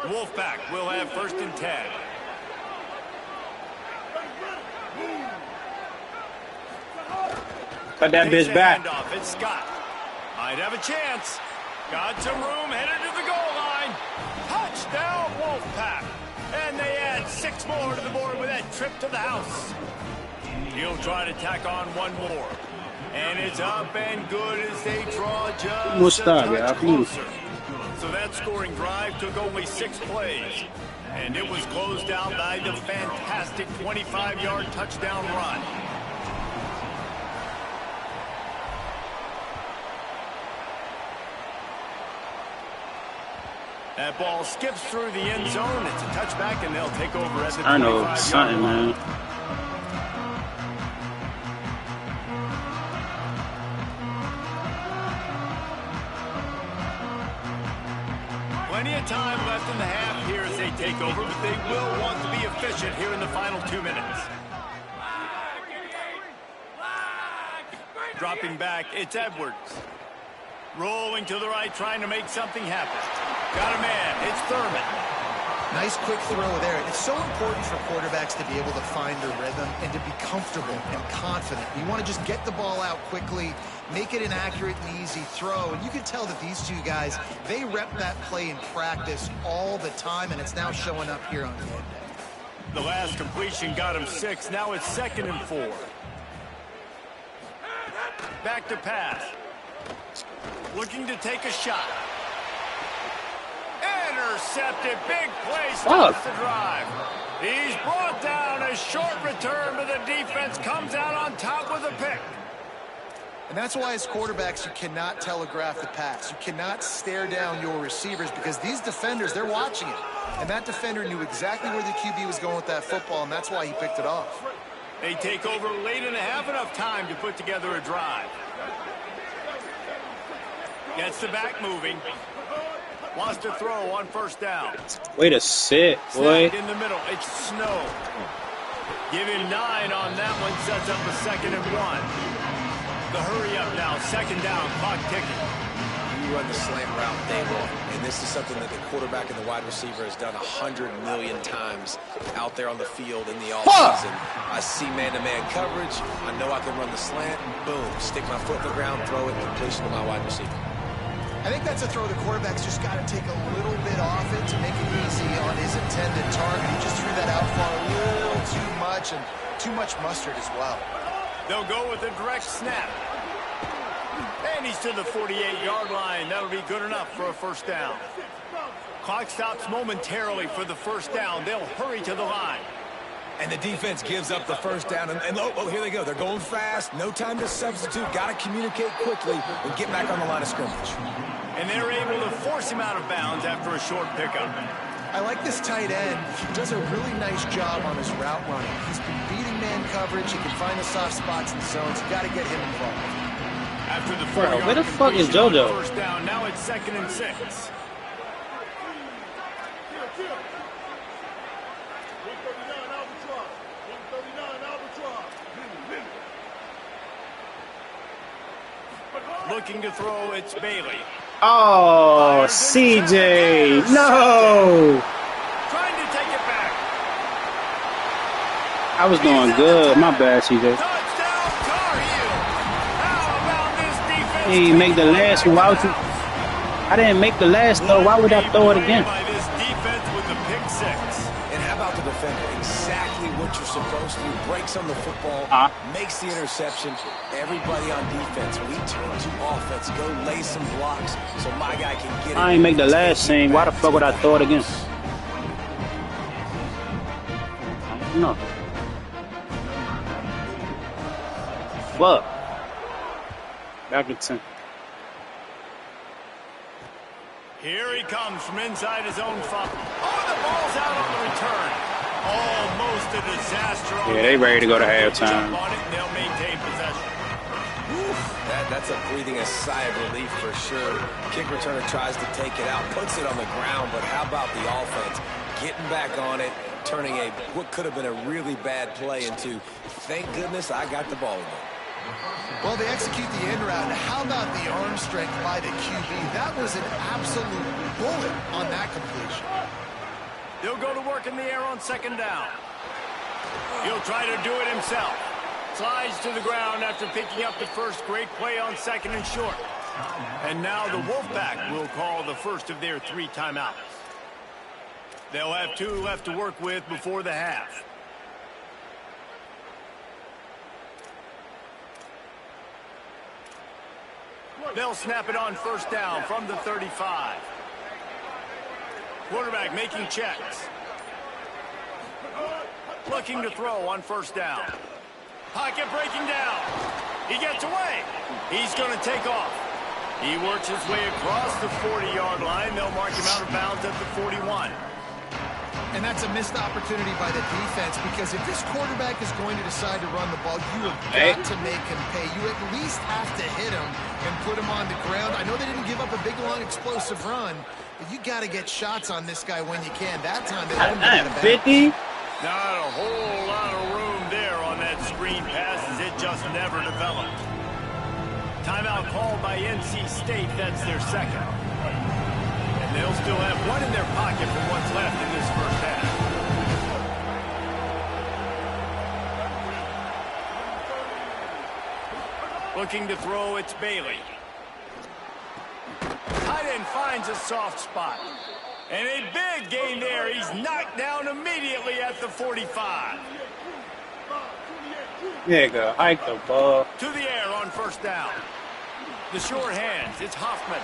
[SPEAKER 2] Wolfpack will have 1st and 10.
[SPEAKER 3] Cut that bitch back.
[SPEAKER 2] It's Scott. Might have a chance. Got some room, headed to the goal line. Touchdown, Wolfpack. And they add 6 more to the board with that trip to the house. He'll try to tack on 1 more. And it's up and good as they draw just a touch closer. So that scoring drive took only 6 plays. And it was closed out by the fantastic 25-yard touchdown run. That ball skips through the end zone. It's a touchback, and they'll take over at the 25-yard line.
[SPEAKER 3] Man.
[SPEAKER 2] Plenty of time left in the half here as they take over, but they will want to be efficient here in the final 2 minutes. Dropping back, it's Edwards. Rolling to the right, trying to make something happen. Got a man, it's Thurman.
[SPEAKER 5] Nice quick throw there. It's so important for quarterbacks to be able to find their rhythm and to be comfortable and confident. You want to just get the ball out quickly, make it an accurate and easy throw. And you can tell that these two guys, they rep that play in practice all the time, and it's now showing up here on game day.
[SPEAKER 2] The last completion got him 6. Now it's 2nd and 4. Back to pass. Looking to take a shot. Intercepted. Big play. Stops the drive. He's brought down. A short return, but the defense comes out on top with a pick.
[SPEAKER 5] And that's why as quarterbacks, you cannot telegraph the pass. You cannot stare down your receivers because these defenders, they're watching it. And that defender knew exactly where the QB was going with that football, and that's why he picked it off.
[SPEAKER 2] They take over late and have enough time to put together a drive. Gets the back moving. Wants to throw on 1st down.
[SPEAKER 3] Way to sit, boy.
[SPEAKER 2] In the middle, it's Snow. Give him 9 on that one. Sets up a 2nd and 1. The hurry up now. 2nd down. Clock ticking.
[SPEAKER 4] You run the slant route day long, and this is something that the quarterback and the wide receiver has done 100 million times out there on the field in the offseason. I see man-to-man coverage. I know I can run the slant. Boom. Stick my foot in the ground, throw it, completion to my wide receiver.
[SPEAKER 5] I think that's a throw the quarterback's just got to take a little bit off it to make it easy on his intended target. He just threw that out far a little too much and too much mustard as well.
[SPEAKER 2] They'll go with a direct snap. And he's to the 48-yard line. That'll be good enough for a 1st down. Clock stops momentarily for the 1st down. They'll hurry to the line.
[SPEAKER 4] And the defense gives up the 1st down. And oh, here they go. They're going fast. No time to substitute. Got to communicate quickly and get back on the line of scrimmage.
[SPEAKER 2] And they're able to force him out of bounds after a short pickup.
[SPEAKER 5] I like this tight end. He does a really nice job on his route running. He's been beating man coverage. He can find the soft spots in the zones. You got to get him involved.
[SPEAKER 2] After the
[SPEAKER 3] Bro, where the fuck is JoJo?
[SPEAKER 2] First down, now it's 2nd and 6. Looking to throw, it's Bailey.
[SPEAKER 3] Oh, CJ, no!
[SPEAKER 2] Trying to take it back.
[SPEAKER 3] I was doing good. My bad, CJ.
[SPEAKER 2] Touchdown, Tar Heel. How about this defense?
[SPEAKER 3] He make the last one. Why would you? I didn't make the last though. Why would I throw it again?
[SPEAKER 2] By this defense with the pick 6.
[SPEAKER 4] And how about the defender? Exactly what you're supposed to do. Breaks on the football, makes the interception. Everybody on defense, we turn to offense. Go lay some blocks so my guy can get it.
[SPEAKER 3] I ain't make the last thing. Why the fuck would I throw it again? No. What? Back to 10.
[SPEAKER 2] Here he comes from inside his own 5. Oh, the ball's out on the return. Almost a disaster.
[SPEAKER 3] Yeah, they ready to go to halftime.
[SPEAKER 2] They'll maintain possession.
[SPEAKER 4] That's a breathing a sigh of relief for sure. Kick returner tries to take it out, puts it on the ground, but how about the offense? Getting back on it, turning what could have been a really bad play into, thank goodness I got the ball again.
[SPEAKER 5] Well, they execute the end route. How about the arm strength by the QB? That was an absolute bullet on that completion.
[SPEAKER 2] He'll go to work in the air on 2nd down. He'll try to do it himself. Slides to the ground after picking up the first great play on 2nd and short. And now the Wolfpack will call the first of their 3 timeouts. They'll have 2 left to work with before the half. They'll snap it on 1st down from the 35. Quarterback making checks. Looking to throw on 1st down. Pocket breaking down. He gets away. He's going to take off. He works his way across the 40-yard line. They'll mark him out of bounds at the 41.
[SPEAKER 5] And that's a missed opportunity by the defense, because if this quarterback is going to decide to run the ball, you have got to make him pay. You at least have to hit him and put him on the ground. I know they didn't give up a big, long, explosive run, but you got to get shots on this guy when you can. That time they let him get out of
[SPEAKER 3] 50?
[SPEAKER 2] Not a whole lot of room there on that screen pass, as it just never developed. Timeout called by NC State. That's their 2nd. They'll still have 1 in their pocket for what's left in this first half. Looking to throw, it's Bailey. Tight end finds a soft spot. And a big gain there. He's knocked down immediately at the 45.
[SPEAKER 3] Yeah, go hike the ball.
[SPEAKER 2] To the air on 1st down. The short hands, it's Hoffman.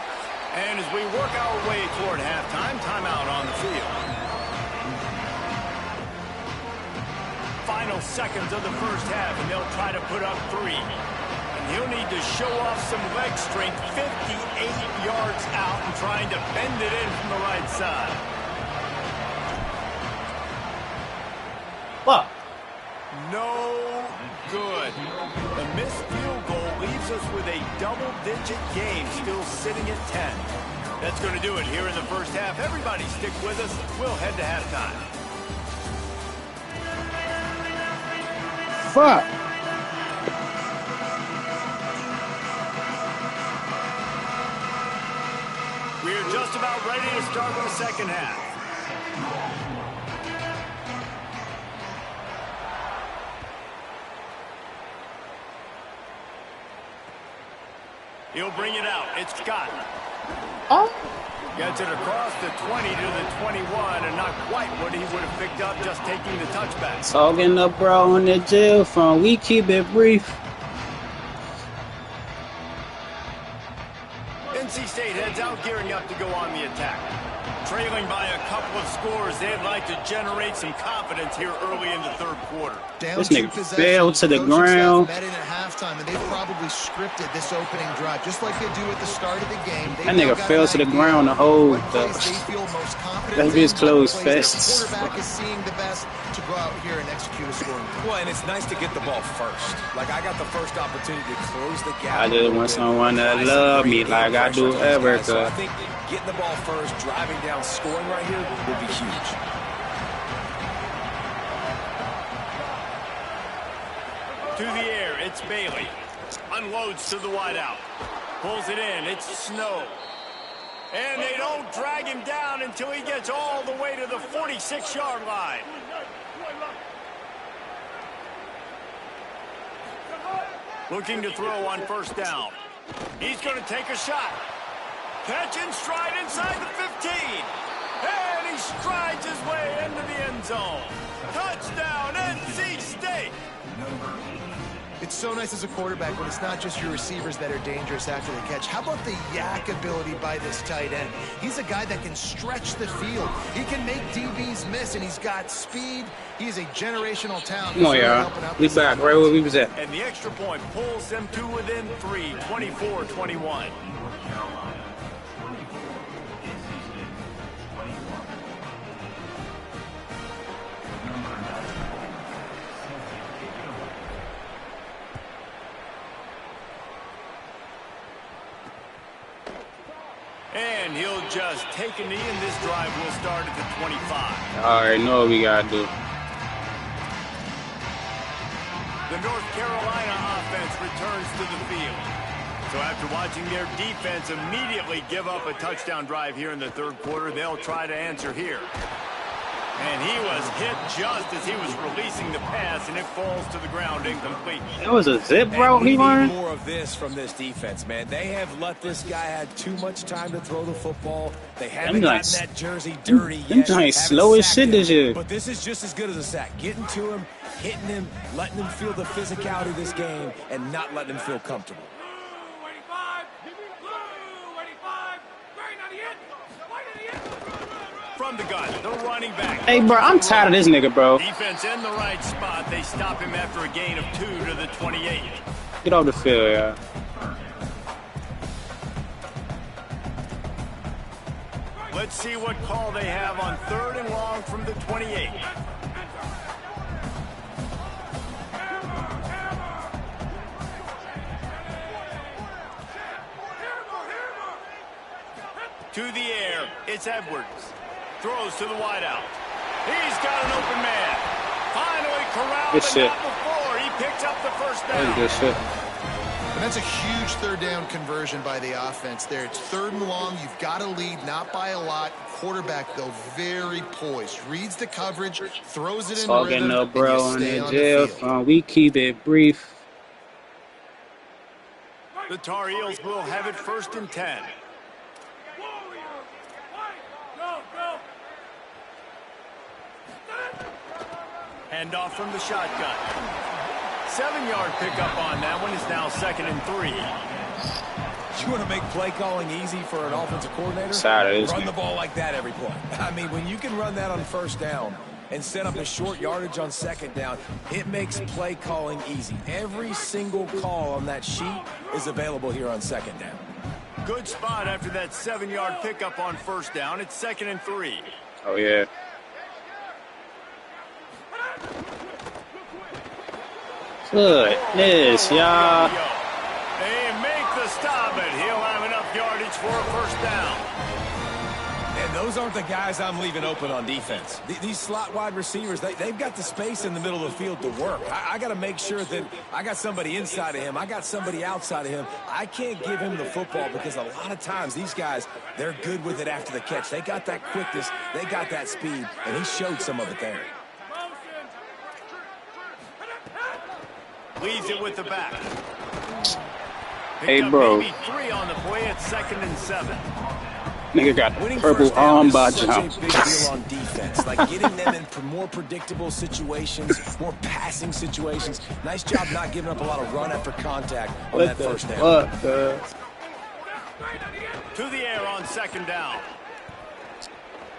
[SPEAKER 2] And as we work our way toward halftime, timeout on the field. Final seconds of the first half, and they'll try to put up 3. And he'll need to show off some leg strength 58 yards out and trying to bend it in from the right side.
[SPEAKER 3] What?
[SPEAKER 2] No good. The missed field goal leaves us with a double-digit game still sitting at 10. That's going to do it here in the first half. Everybody stick with us. We'll head to halftime.
[SPEAKER 3] Fuck.
[SPEAKER 2] We're just about ready to start the second half. He'll bring it out. It's Scott.
[SPEAKER 3] Oh.
[SPEAKER 2] Gets it across the 20 to the 21, and not quite what he would have picked up just taking the touchback.
[SPEAKER 3] Talking up, bro, on the jail phone. We keep it brief.
[SPEAKER 2] NC State heads out, gearing up to go on the attack. Trailing by a couple of scores, they'd like to generate some confidence here early in the third quarter.
[SPEAKER 3] This nigga fell to the ground.
[SPEAKER 5] Met in at halftime, and they've probably scripted this opening drive just like they do at the start of the game.
[SPEAKER 3] That nigga fell to the ground to hold That's his closed fists.
[SPEAKER 5] The quarterback is seeing the best to go out here and execute a scoring.
[SPEAKER 4] Well, and it's nice to get the ball first. Like, I got the first opportunity to close the gap.
[SPEAKER 3] I just want someone that love me like I do ever.
[SPEAKER 4] So I think getting the ball first, driving down, scoring right here will be huge.
[SPEAKER 2] To the air, it's Bailey. Unloads to the wideout. Pulls it in, it's Snow. And they don't drag him down until he gets all the way to the 46-yard line. Looking to throw on first down. He's going to take a shot. Catch and stride inside the 15. And he strides his way into the end zone. Touchdown, NC State.
[SPEAKER 5] It's so nice as a quarterback when it's not just your receivers that are dangerous after the catch. How about the yak ability by this tight end? He's a guy that can stretch the field. He can make DBs miss, and he's got speed. He's a generational talent.
[SPEAKER 3] Oh, yeah. We back right where we was at.
[SPEAKER 2] And the extra point pulls them to within 3, 24-21. And he'll just take a knee, and this drive will start at the 25.
[SPEAKER 3] All right, know what we got to do.
[SPEAKER 2] The North Carolina offense returns to the field. So after watching their defense immediately give up a touchdown drive here in the third quarter, they'll try to answer here. And he was hit just as he was releasing the pass, and it falls to the ground incomplete.
[SPEAKER 3] That was a zip route he
[SPEAKER 4] wanted.
[SPEAKER 3] wanted.
[SPEAKER 4] More of this from this defense, man. They have let this guy have too much time to throw the football. They haven't gotten that jersey dirty yet.
[SPEAKER 3] Them slow as shit this year.
[SPEAKER 4] But this is just as good as a sack. Getting to him, hitting him, letting him feel the physicality of this game, and not letting him feel comfortable.
[SPEAKER 2] From the gun, the running back.
[SPEAKER 3] Hey, bro, I'm tired of this nigga, bro.
[SPEAKER 2] Defense in the right spot. They stop him after a gain of 2 to the 28.
[SPEAKER 3] Get off the field, yeah.
[SPEAKER 2] Let's see what call they have on 3rd and long from the 28. To the air, it's Edwards. Throws to the wideout. He's got an open man. Finally corralled,
[SPEAKER 3] good
[SPEAKER 2] but
[SPEAKER 3] shit.
[SPEAKER 2] not before. He picks up the first down.
[SPEAKER 3] That's good shit.
[SPEAKER 5] And that's a huge third down conversion by the offense there. It's 3rd and long. You've got to lead, not by a lot. Quarterback, though, very poised. Reads the coverage, throws it in
[SPEAKER 3] Talking
[SPEAKER 5] rhythm,
[SPEAKER 3] up, bro,
[SPEAKER 5] and you
[SPEAKER 3] on
[SPEAKER 5] stay
[SPEAKER 3] the
[SPEAKER 5] on
[SPEAKER 3] jail
[SPEAKER 5] the field.
[SPEAKER 3] phone. We keep it brief.
[SPEAKER 2] The Tar Heels will have it 1st and 10. Hand off from the shotgun. 7-yard pickup on that one is now 2nd and 3.
[SPEAKER 4] You want to make play calling easy for an offensive coordinator? Run the ball like that every play. I mean, when you can run that on first down and set up a short yardage on 2nd down, it makes play calling easy. Every single call on that sheet is available here on 2nd down.
[SPEAKER 2] Good spot after that 7-yard pickup on 1st down. It's 2nd and 3.
[SPEAKER 3] Oh, yeah. Goodness, y'all.
[SPEAKER 2] They make the stop, and he'll have enough yardage for a 1st down.
[SPEAKER 4] And those aren't the guys I'm leaving open on defense. These slot wide receivers, they've got the space in the middle of the field to work. I got to make sure that I got somebody inside of him. I got somebody outside of him. I can't give him the football because a lot of times these guys, they're good with it after the catch. They got that quickness. They got that speed, and he showed some of it there.
[SPEAKER 2] Leaves it with the back.
[SPEAKER 3] Hey, bro.
[SPEAKER 2] Maybe 3 on the play at 2nd and 7.
[SPEAKER 3] Nigga got
[SPEAKER 4] Winning
[SPEAKER 3] purple
[SPEAKER 4] first down
[SPEAKER 3] arm
[SPEAKER 4] is
[SPEAKER 3] by
[SPEAKER 4] such
[SPEAKER 3] jump.
[SPEAKER 4] a big deal on defense. Like getting them in more predictable situations, more passing situations. Nice job not giving up a lot of run after contact on that first down.
[SPEAKER 3] What the?
[SPEAKER 2] To the air on 2nd down.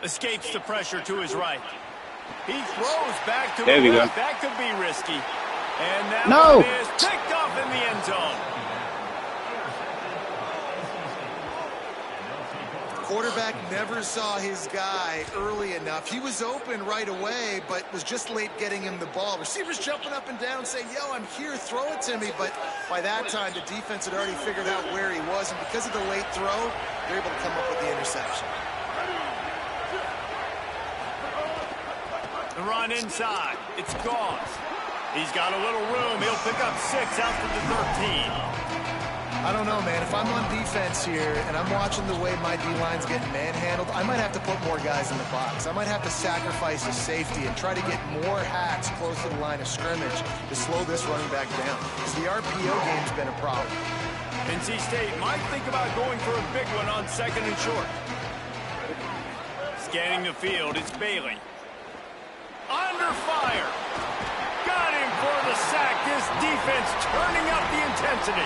[SPEAKER 2] Escapes the pressure to his right. He throws back to
[SPEAKER 3] there
[SPEAKER 2] the
[SPEAKER 3] we
[SPEAKER 2] left.
[SPEAKER 3] go.
[SPEAKER 2] That could be risky. And that
[SPEAKER 3] No.
[SPEAKER 2] one is picked off in the end zone.
[SPEAKER 5] Quarterback never saw his guy early enough. He was open right away, but was just late getting him the ball. Receivers jumping up and down saying, yo, I'm here, throw it to me. But by that time, the defense had already figured out where he was. And because of the late throw, they're able to come up with the interception.
[SPEAKER 2] The run inside. It's Gauze. He's got a little room. He'll pick up 6 out to the 13.
[SPEAKER 5] I don't know, man. If I'm on defense here and I'm watching the way my D-line's getting manhandled, I might have to put more guys in the box. I might have to sacrifice a safety and try to get more hacks close to the line of scrimmage to slow this running back down. Because the RPO game's been a problem.
[SPEAKER 2] NC State might think about going for a big one on 2nd and short. Scanning the field, it's Bailey. Under fire. Got him for the sack. This defense turning up the intensity.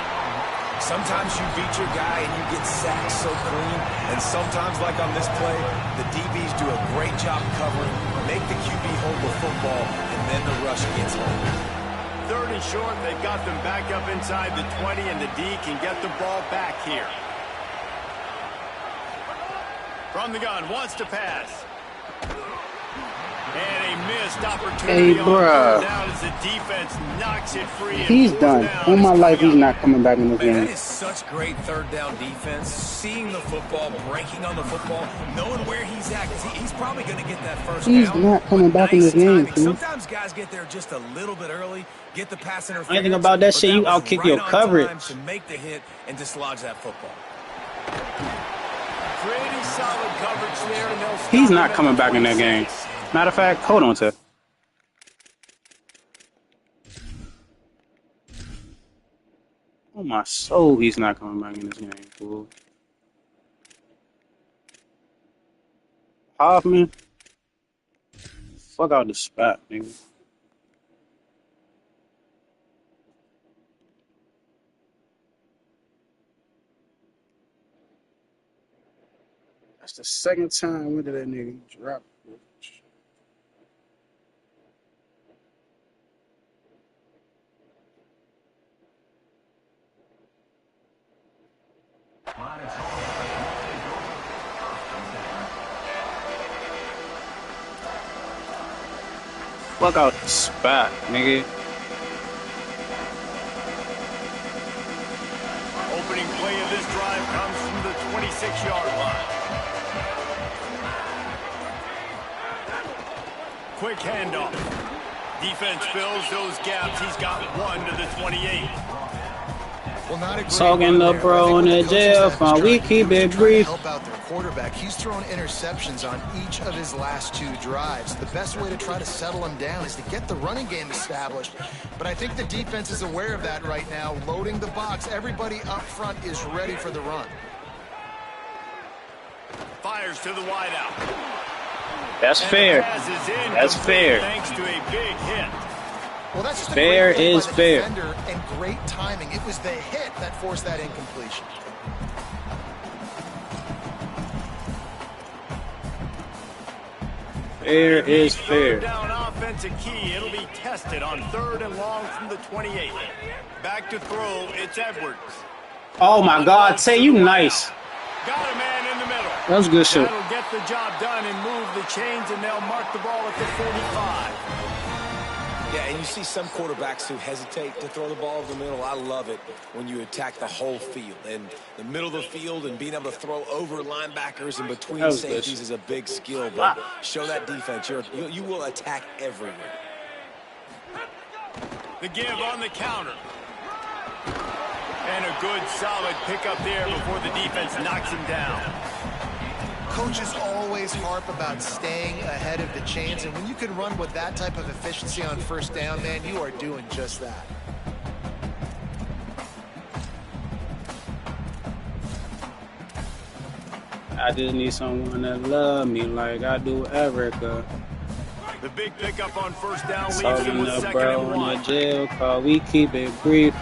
[SPEAKER 4] Sometimes you beat your guy and you get sacked so clean, and sometimes, like on this play, the DBs do a great job covering, make the QB hold the football, and then the rush gets home.
[SPEAKER 2] 3rd and short, they've got them back up inside the 20, and the D can get the ball back here. From the gun, wants to pass. And a missed opportunity.
[SPEAKER 3] Hey, bruh.
[SPEAKER 2] Down as the defense knocks it free.
[SPEAKER 3] He's done. On my life, he's not coming back in this
[SPEAKER 4] Man,
[SPEAKER 3] game.
[SPEAKER 4] that is such great 3rd down defense. Seeing the football, breaking on the football, knowing where he's at. He's probably going to get that first
[SPEAKER 3] He's
[SPEAKER 4] down.
[SPEAKER 3] not coming back in this game, dude.
[SPEAKER 4] Sometimes guys get there just a little bit early, get the pass interference.
[SPEAKER 3] Anything about that shit, you outkick your coverage.
[SPEAKER 4] To make the hit and dislodge that football.
[SPEAKER 2] Pretty solid coverage there. And they'll stop
[SPEAKER 3] He's
[SPEAKER 2] him
[SPEAKER 3] not
[SPEAKER 2] at
[SPEAKER 3] coming
[SPEAKER 2] the
[SPEAKER 3] back in that
[SPEAKER 2] 26.
[SPEAKER 3] game. Matter of fact, hold on to. Oh my soul, he's not coming back in this game, fool. Hoffman, fuck out the spot, nigga. That's the 2nd time. When did that nigga drop? Fuck out the spot, nigga.
[SPEAKER 2] Opening play of this drive comes from the 26-yard line. Quick handoff. Defense fills those gaps. He's got 1 to the 28.
[SPEAKER 5] Well, not a great
[SPEAKER 3] Talking to bro in the jail phone. We keep it brief.
[SPEAKER 5] Help out their quarterback. He's thrown interceptions on each of his last 2 drives. The best way to try to settle him down is to get the running game established. But I think the defense is aware of that right now, loading the box. Everybody up front is ready for the run.
[SPEAKER 2] Fires to the wideout.
[SPEAKER 3] That's fair. That's fair.
[SPEAKER 2] Thanks to a big hit.
[SPEAKER 5] Well, that's just a
[SPEAKER 3] Fair
[SPEAKER 5] great play
[SPEAKER 3] is
[SPEAKER 5] by the
[SPEAKER 3] fair.
[SPEAKER 5] defender and great timing. It was the hit that forced that incompletion.
[SPEAKER 3] Fair is fair.
[SPEAKER 2] Down offensive key. It'll be tested on 3rd and long from the 28. Back to throw. It's Edwards.
[SPEAKER 3] Oh my God, say you nice.
[SPEAKER 2] Got a man in the middle.
[SPEAKER 3] That was good shit.
[SPEAKER 2] That'll get the job done and move the chains, and they'll mark the ball at the 45.
[SPEAKER 4] Yeah, and you see some quarterbacks who hesitate to throw the ball over the middle. I love it when you attack the whole field. And the middle of the field and being able to throw over linebackers and between safeties is a big skill. But show that defense. You will attack everywhere.
[SPEAKER 2] The give on the counter. And a good, solid pickup there before the defense knocks him down.
[SPEAKER 5] Coaches always harp about staying ahead of the chains, and when you can run with that type of efficiency on 1st down, man, you are doing just that.
[SPEAKER 3] I just need someone that love me like I do Erica.
[SPEAKER 2] The big pickup on 1st down leaves
[SPEAKER 3] Talking
[SPEAKER 2] him with
[SPEAKER 3] to
[SPEAKER 2] 2nd
[SPEAKER 3] bro
[SPEAKER 2] and
[SPEAKER 3] in
[SPEAKER 2] 1.
[SPEAKER 3] the jail call. We keep it brief.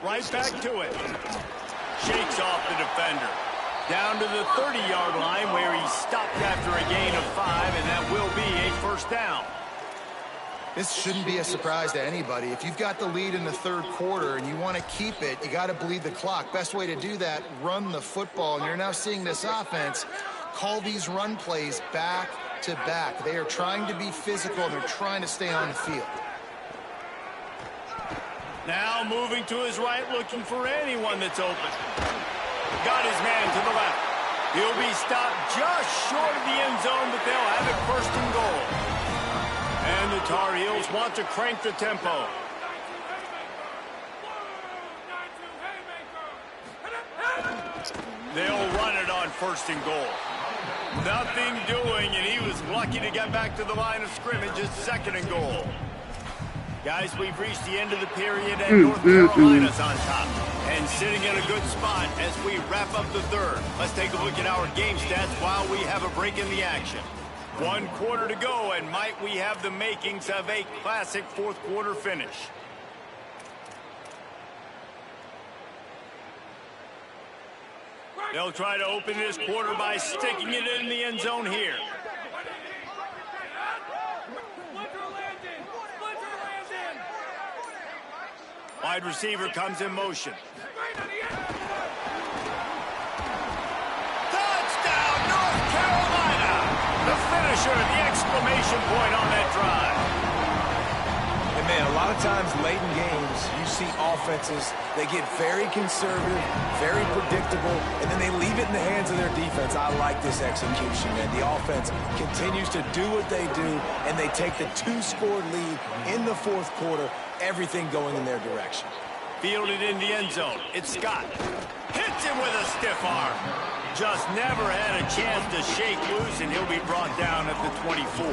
[SPEAKER 2] Right back to it. Shakes off the defender. Down to the 30-yard line where he stopped after a gain of 5, and that will be a first down.
[SPEAKER 5] This shouldn't be a surprise to anybody. If you've got the lead in the third quarter and you want to keep it, you got to bleed the clock. Best way to do that, run the football. And you're now seeing this offense call these run plays back to back. They are trying to be physical, and they're trying to stay on the field.
[SPEAKER 2] Now moving to his right, looking for anyone that's open. Got his man to the left. He'll be stopped just short of the end zone, but they'll have it first and goal. And the Tar Heels want to crank the tempo. They'll run it on first and goal. Nothing doing, and he was lucky to get back to the line of scrimmage. It's second and goal. Guys, we've reached the end of the period, and North Carolina's on top. And sitting in a good spot as we wrap up the third. Let's take a look at our game stats while we have a break in the action. 1 quarter to go, and might we have the makings of a classic fourth quarter finish. They'll try to open this quarter by sticking it in the end zone here. Wide receiver comes in motion. Touchdown, North Carolina! The finisher, the exclamation point on that drive.
[SPEAKER 4] And man, a lot of times late in games, you see offenses, they get very conservative, very predictable, and then they leave it in the hands of their defense. I like this execution, man. The offense continues to do what they do, and they take the 2-score lead in the fourth quarter, everything going in their direction.
[SPEAKER 2] Fielded in the end zone. It's Scott. Hits him with a stiff arm. Just never had a chance to shake loose, and he'll be brought down at the 24.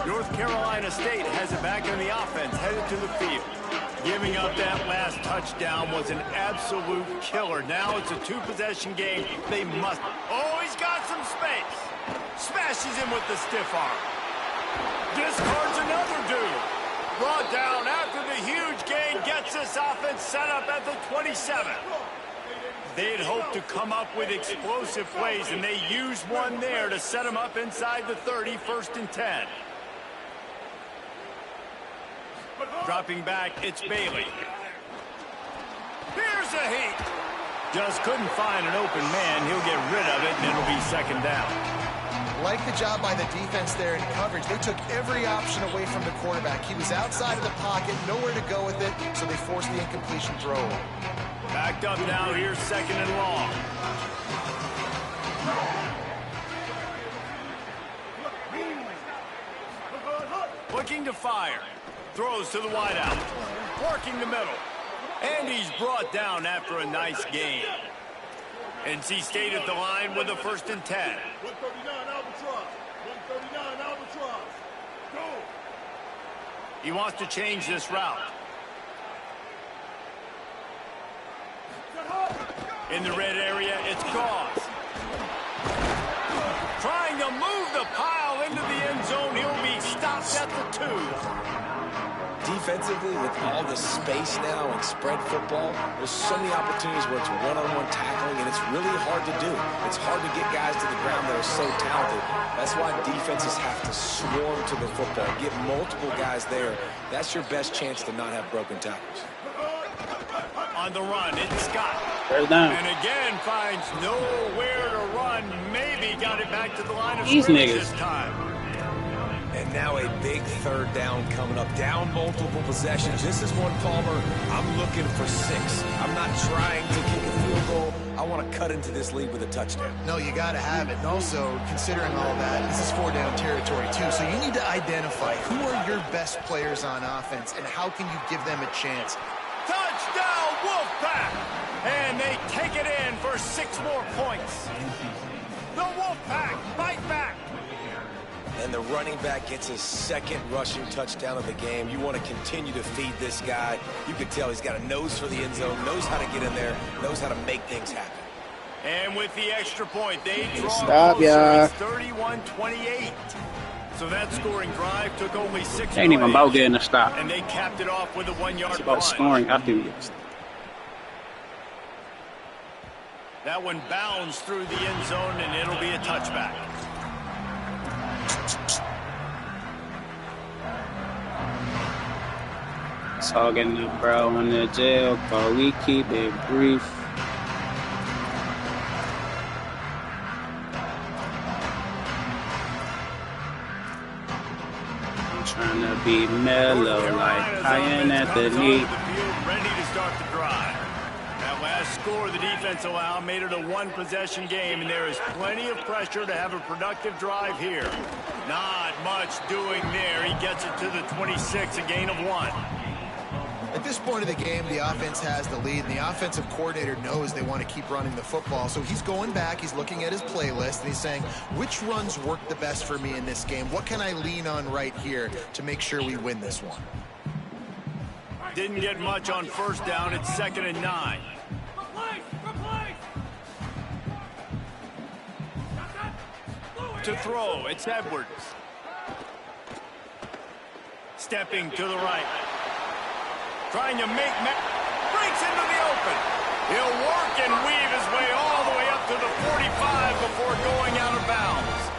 [SPEAKER 2] North Carolina State has it back in the offense, headed to the field. Giving up that last touchdown was an absolute killer. Now it's a 2-possession game. They must. Oh, he's got some space. Smashes him with the stiff arm. Discards another dude. Brought down after the huge gain. Gets this offense set up at the 27. They'd hoped to come up with explosive plays, and they used one there to set them up inside the 30, 1st and 10. Dropping back, it's Bailey. Here's a heat. Just couldn't find an open man. He'll get rid of it, and it'll be second down.
[SPEAKER 5] Like the job by the defense there in coverage. They took every option away from the quarterback. He was outside of the pocket, nowhere to go with it, so they forced the incompletion throw.
[SPEAKER 2] Backed up now, here's second and long. Looking to fire. Throws to the wideout. Working the middle. And he's brought down after a nice gain. NC State at the line with a 1st and 10.
[SPEAKER 6] 139 Albatross. 139 Albatross. Go.
[SPEAKER 2] He wants to change this route. In the red area, it's Gauze. Trying to move the pile into the end zone. He'll be stopped at the 2.
[SPEAKER 4] Defensively, with all the space now and spread football, there's so many opportunities where it's one-on-one tackling, and it's really hard to do. It's hard to get guys to the ground that are so talented. That's why defenses have to swarm to the football, get multiple guys there. That's your best chance to not have broken tackles.
[SPEAKER 2] On the run, it's Scott.
[SPEAKER 3] First down.
[SPEAKER 2] And again finds nowhere to run. Maybe got it back to the line of
[SPEAKER 3] These
[SPEAKER 2] scrimmage
[SPEAKER 3] niggas.
[SPEAKER 2] this time.
[SPEAKER 4] And now a big third down coming up. Down multiple possessions. This is one, Palmer, I'm looking for 6. I'm not trying to kick a field goal. I want to cut into this lead with a touchdown.
[SPEAKER 5] No, you got to have it. And also, considering all that, this is 4-down territory, too. So you need to identify who are your best players on offense and how can you give them a chance.
[SPEAKER 2] Touchdown, Wolfpack! And they take it in for 6 more points. The Wolfpack fight back.
[SPEAKER 4] And the running back gets his 2nd rushing touchdown of the game. You want to continue to feed this guy. You can tell he's got a nose for the end zone, knows how to get in there, knows how to make things happen.
[SPEAKER 2] And with the extra point, they draw
[SPEAKER 3] Stop,
[SPEAKER 2] closer.
[SPEAKER 3] yeah.
[SPEAKER 2] It's 31-28. So that scoring drive took only 6
[SPEAKER 3] Ain't even about getting a stop.
[SPEAKER 2] And they capped it off with a 1-yard
[SPEAKER 3] It's about
[SPEAKER 2] punt.
[SPEAKER 3] scoring after you get a stop.
[SPEAKER 2] That one bounds through the end zone, and it'll be a touchback.
[SPEAKER 3] Talking to bro in the jail, but we keep it brief. I'm trying to be mellow, like Cayenne at the knee.
[SPEAKER 2] Ready to start the drive. That last score the defense allowed made it a one-possession game, and there is plenty of pressure to have a productive drive here. Not much doing there. He gets it to the 26, a gain of 1.
[SPEAKER 5] At this point of the game, the offense has the lead, and the offensive coordinator knows they want to keep running the football. So he's going back, he's looking at his playlist, and he's saying, which runs work the best for me in this game? What can I lean on right here to make sure we win this one?
[SPEAKER 2] Didn't get much on first down. It's 2nd and 9. To throw, it's Edwards. Stepping to the right. Trying to make breaks into the open. He'll work and weave his way all the way up to the 45 before going out of bounds.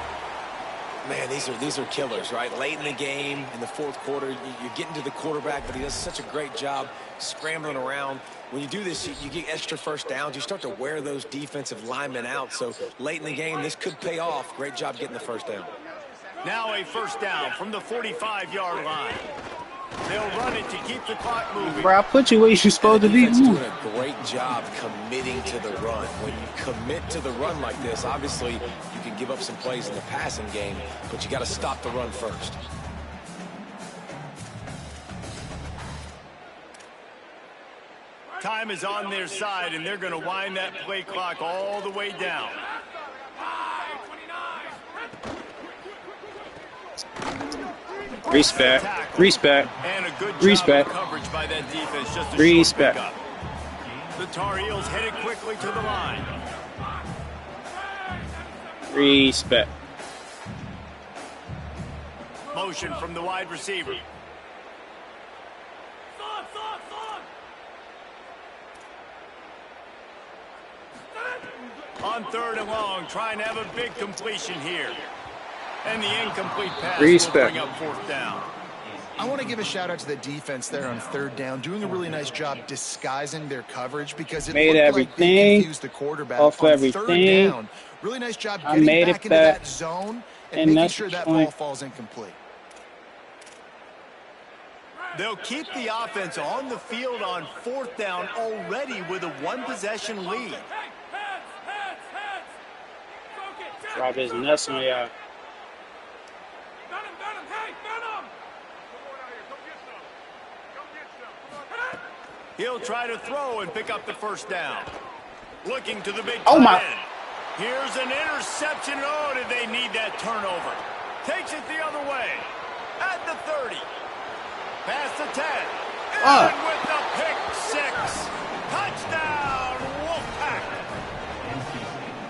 [SPEAKER 4] Man, these are killers, right? Late in the game, in the fourth quarter, you're getting to the quarterback, but he does such a great job scrambling around. When you do this, you get extra first downs. You start to wear those defensive linemen out. So late in the game, this could pay off. Great job getting the first down.
[SPEAKER 2] Now a first down from the 45-yard line. They'll run it to keep the clock moving.
[SPEAKER 3] Bro, I put you where you're supposed to be.
[SPEAKER 4] Doing a great job committing to the run. When you commit to the run like this, obviously you can give up some plays in the passing game, but you got to stop the run first.
[SPEAKER 2] Time is on their side, and they're going to wind that play clock all the way down.
[SPEAKER 3] Respect. Respect.
[SPEAKER 2] And a good job
[SPEAKER 3] Respect.
[SPEAKER 2] of coverage by that defense. Just a
[SPEAKER 3] Respect.
[SPEAKER 2] short pickup. The Tar Heels headed quickly to the line.
[SPEAKER 3] Respect.
[SPEAKER 2] Motion from the wide receiver. On 3rd and long, trying to have a big completion here. And the incomplete pass will bring up 4th down.
[SPEAKER 5] I want to give a shout out to the defense there on 3rd down, doing a really nice job disguising their coverage because it
[SPEAKER 3] made
[SPEAKER 5] looked
[SPEAKER 3] everything
[SPEAKER 5] like they confused the quarterback
[SPEAKER 3] off
[SPEAKER 5] on
[SPEAKER 3] everything.
[SPEAKER 5] 3rd down. Really nice job
[SPEAKER 3] I
[SPEAKER 5] getting
[SPEAKER 3] made
[SPEAKER 5] back
[SPEAKER 3] it
[SPEAKER 5] into
[SPEAKER 3] back,
[SPEAKER 5] that zone and
[SPEAKER 3] and
[SPEAKER 5] making
[SPEAKER 3] that's
[SPEAKER 5] sure
[SPEAKER 3] the
[SPEAKER 5] that
[SPEAKER 3] point.
[SPEAKER 5] ball falls incomplete.
[SPEAKER 2] They'll keep the offense on the field on 4th down already with a one-possession lead.
[SPEAKER 3] Drop his nuts on y'all.
[SPEAKER 2] He'll try to throw and pick up the first down. Looking to the big
[SPEAKER 3] Oh, my.
[SPEAKER 2] end. Here's an interception. Oh, did they need that turnover? Takes it the other way. At the 30. Past the 10. And with the pick 6. Touchdown, Wolfpack.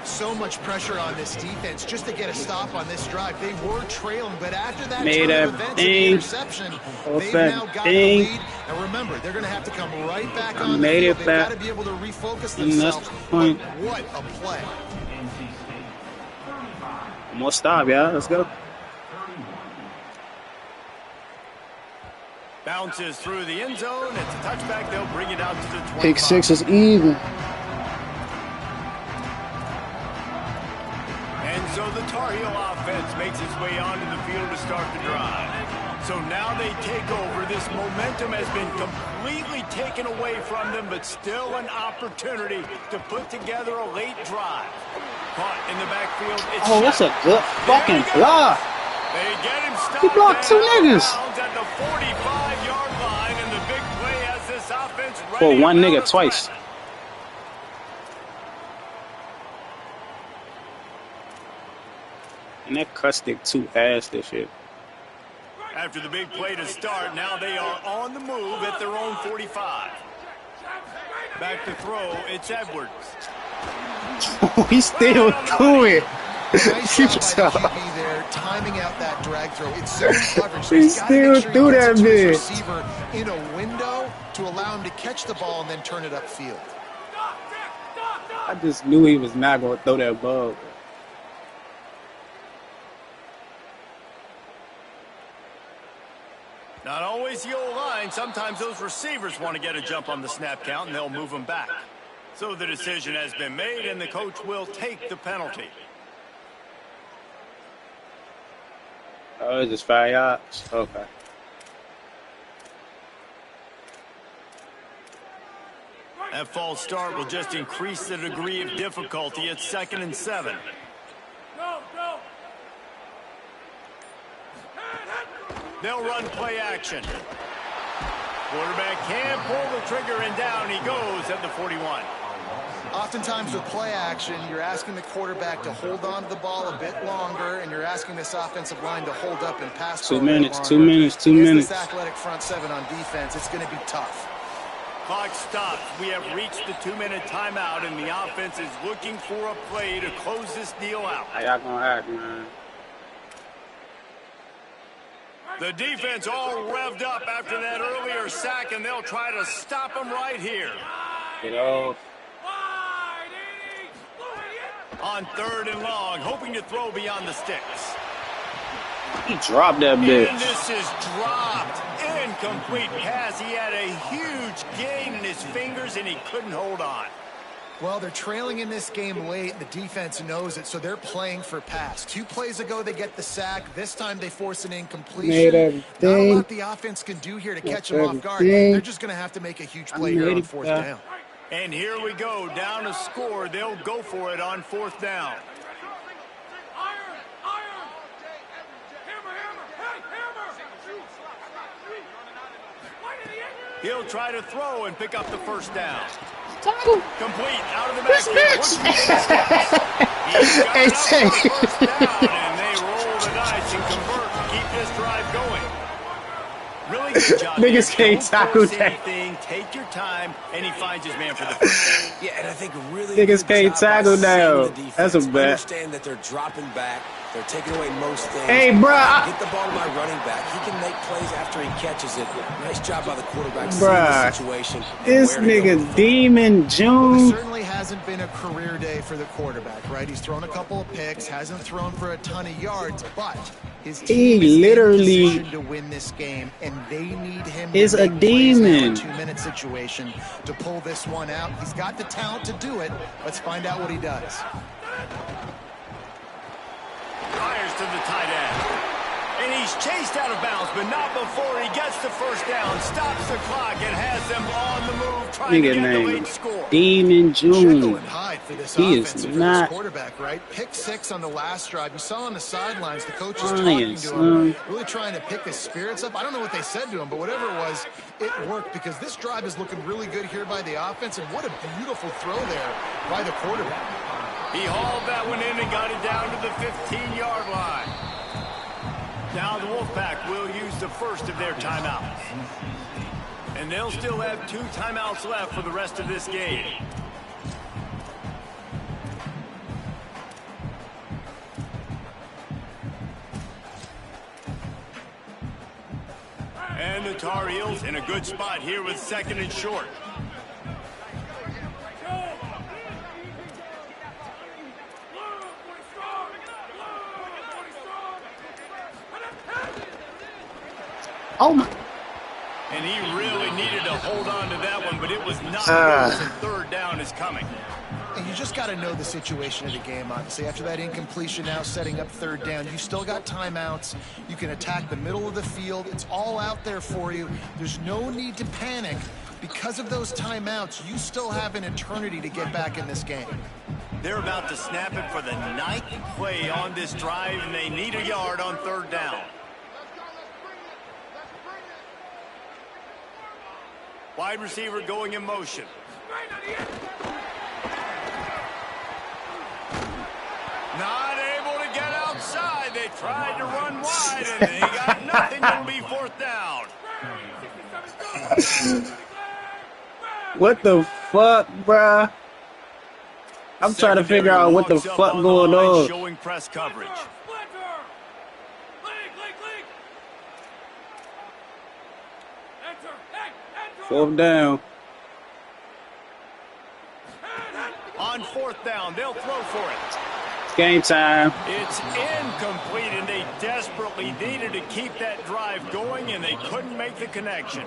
[SPEAKER 5] So much pressure on this defense just to get a stop on this drive. They were trailing, but after that
[SPEAKER 3] Made
[SPEAKER 5] turn of events and the interception, they've now got the lead. And remember, they're going to have to come right back on the field. They've got to be able to refocus themselves. But what a play.
[SPEAKER 3] More stop, y'all. Let's go.
[SPEAKER 2] Bounces through the end zone. It's a touchback. They'll bring it out to the 25.
[SPEAKER 3] Pick 6 is even.
[SPEAKER 2] And so the Tar Heel offense makes its way onto the field to start the drive. So now they take over. This momentum has been completely taken away from them, but still an opportunity to put together a late drive. Caught in the backfield. It's
[SPEAKER 3] That's a good fucking block.
[SPEAKER 2] They get him stopped.
[SPEAKER 3] He blocked 2 niggas.
[SPEAKER 2] At the 45-yard line, and the big play has this offense ready
[SPEAKER 3] For one
[SPEAKER 2] to
[SPEAKER 3] nigga
[SPEAKER 2] mount a
[SPEAKER 3] twice.
[SPEAKER 2] threat.
[SPEAKER 3] And that cut stick too ass this shit.
[SPEAKER 2] After the big play to start, now they are on the move at their own 45. Back to throw, it's Edwards.
[SPEAKER 3] He still do it.
[SPEAKER 5] Nice job by the QB there, timing out that drag throw. It's zone coverage. So
[SPEAKER 3] He
[SPEAKER 5] he's got to make
[SPEAKER 3] still
[SPEAKER 5] sure
[SPEAKER 3] threw
[SPEAKER 5] he gets
[SPEAKER 3] that
[SPEAKER 5] it to his
[SPEAKER 3] bitch.
[SPEAKER 5] receiver in a window to allow him to catch the ball and then turn it upfield.
[SPEAKER 3] I just knew he was not going to throw that ball.
[SPEAKER 2] Not always the old line. Sometimes those receivers want to get a jump on the snap count, and they'll move them back. So the decision has been made, and the coach will take the penalty.
[SPEAKER 3] Oh, it's just 5 yards? Okay.
[SPEAKER 2] That false start will just increase the degree of difficulty at 2nd and 7. They'll run play action. Quarterback can pull the trigger, and down he goes at the 41.
[SPEAKER 5] Oftentimes with play action, you're asking the quarterback to hold on to the ball a bit longer, and you're asking this offensive line to hold up and pass.
[SPEAKER 3] 2 minutes, 2 minutes, 2 minutes.
[SPEAKER 5] This athletic front seven on defense, it's going to be tough.
[SPEAKER 2] Clock stops. We have reached the 2-minute timeout, and the offense is looking for a play to close this deal out.
[SPEAKER 3] How y'all gonna act, man?
[SPEAKER 2] The defense all revved up after that earlier sack, and they'll try to stop them right here.
[SPEAKER 3] Get off.
[SPEAKER 2] On 3rd and long, hoping to throw beyond the sticks.
[SPEAKER 3] He dropped that bitch.
[SPEAKER 2] And this is dropped. Incomplete pass. He had a huge gain in his fingers, and he couldn't hold on.
[SPEAKER 5] Well, they're trailing in this game late, and the defense knows it, so they're playing for pass. 2 plays ago, they get the sack. This time, they force an incompletion. Not a lot the offense can do here to catch them off guard. They're just going to have to make a huge play here on 4th down.
[SPEAKER 2] And here we go, down a score. They'll go for it on 4th down. He'll try to throw and pick up the 1st down. Complete, out of the backfield. He's got it up for the 1st down, and they roll the dice and convert to keep this drive going. Really good job.
[SPEAKER 3] Niggas can't tackle that.
[SPEAKER 2] Take your time, and he finds his man for the 1st down.
[SPEAKER 4] Yeah, and I think really
[SPEAKER 3] Niggas can't tackle now. That's a bet.
[SPEAKER 4] Understand that they're dropping back. They're taking away most things.
[SPEAKER 3] Hey, bruh.
[SPEAKER 4] Get the ball to my running back. He can make plays after he catches it. Nice job by the quarterback.
[SPEAKER 3] Bruh.
[SPEAKER 4] Seeing the situation.
[SPEAKER 3] This nigga Demon June.
[SPEAKER 5] It certainly hasn't been a career day for the quarterback, right? He's thrown a couple of picks, hasn't thrown for a ton of yards, but his team is
[SPEAKER 3] literally
[SPEAKER 5] in position to win this game, and they need him
[SPEAKER 3] is
[SPEAKER 5] to
[SPEAKER 3] a
[SPEAKER 5] make plays now in
[SPEAKER 3] demon.
[SPEAKER 5] 2-minute situation to pull this one out. He's got the talent to do it. Let's find out what he does.
[SPEAKER 2] Fires to the tight end. And he's chased out of bounds, but not before he gets the 1st down, stops the clock, and has them on the move, trying to get the late score.
[SPEAKER 3] Demon June.
[SPEAKER 5] Jekyll and Hyde for this
[SPEAKER 3] He
[SPEAKER 5] offense
[SPEAKER 3] is
[SPEAKER 5] and for
[SPEAKER 3] not
[SPEAKER 5] this quarterback, right? Pick 6 on the last drive. You saw on the sidelines the coach is talking to him, really trying to pick his spirits up. I don't know what they said to him, but whatever it was, it worked because this drive is looking really good here by the offense, and what a beautiful throw there by the quarterback.
[SPEAKER 2] He hauled that one in and got it down to the 15-yard line. Now the Wolfpack will use the first of their timeouts. And they'll still have 2 timeouts left for the rest of this game. And the Tar Heels in a good spot here with 2nd and short.
[SPEAKER 3] Oh my.
[SPEAKER 2] And he really needed to hold on to that one, but it was not close, and 3rd down is coming.
[SPEAKER 5] And you just got to know the situation of the game, obviously. After that incompletion, now setting up 3rd down, you still got timeouts. You can attack the middle of the field. It's all out there for you. There's no need to panic. Because of those timeouts, you still have an eternity to get back in this game.
[SPEAKER 2] They're about to snap it for the 9th play on this drive, and they need a yard on 3rd down. Wide receiver going in motion. Not able to get outside. They tried to run wide, and they got nothing. It'll be 4th down.
[SPEAKER 3] What the fuck, bruh? I'm trying to figure out what the fuck going on.
[SPEAKER 2] Showing press coverage.
[SPEAKER 3] Fourth down.
[SPEAKER 2] On fourth down, they'll throw for it.
[SPEAKER 3] Game time.
[SPEAKER 2] It's incomplete, and they desperately needed to keep that drive going, and they couldn't make the connection.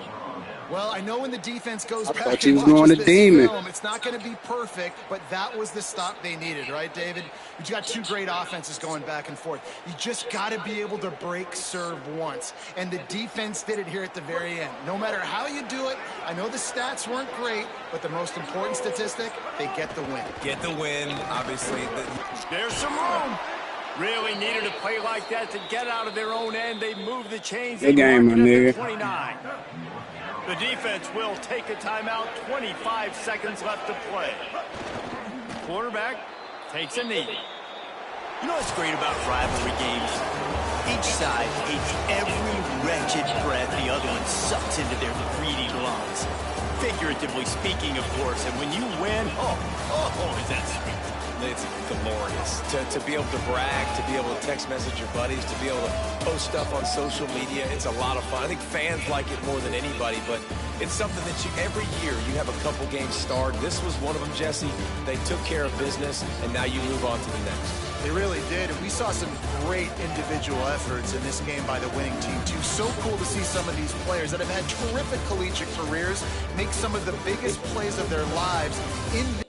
[SPEAKER 5] Well, I know when the defense goes back
[SPEAKER 3] thought you
[SPEAKER 5] and
[SPEAKER 3] was going
[SPEAKER 5] watches
[SPEAKER 3] to
[SPEAKER 5] this
[SPEAKER 3] Demon.
[SPEAKER 5] film, it's not going to be perfect, but that was the stop they needed, right, David? You got two great offenses going back and forth. You just got to be able to break serve once, and the defense did it here at the very end. No matter how you do it, I know the stats weren't great, but the most important statistic, they get the win.
[SPEAKER 4] Get the win, obviously.
[SPEAKER 2] There's some room. Really needed a play like that to get out of their own end. They moved the chains.
[SPEAKER 3] Good game, my nigga.
[SPEAKER 2] 29. The defense will take a timeout. 25 seconds left to play. Quarterback takes a knee.
[SPEAKER 7] You know what's great about rivalry games? Each side hates every wretched breath the other one sucks into their greedy lungs. Figuratively speaking, of course. And when you win, oh, is that sweet.
[SPEAKER 4] It's glorious to be able to brag, to be able to text message your buddies, to be able to post stuff on social media. It's a lot of fun. I think fans like it more than anybody, but it's something that every year you have a couple games starred. This was one of them, Jesse. They took care of business, and now you move on to the next.
[SPEAKER 5] They really did, and we saw some great individual efforts in this game by the winning team, too. So cool to see some of these players that have had terrific collegiate careers make some of the biggest plays of their lives in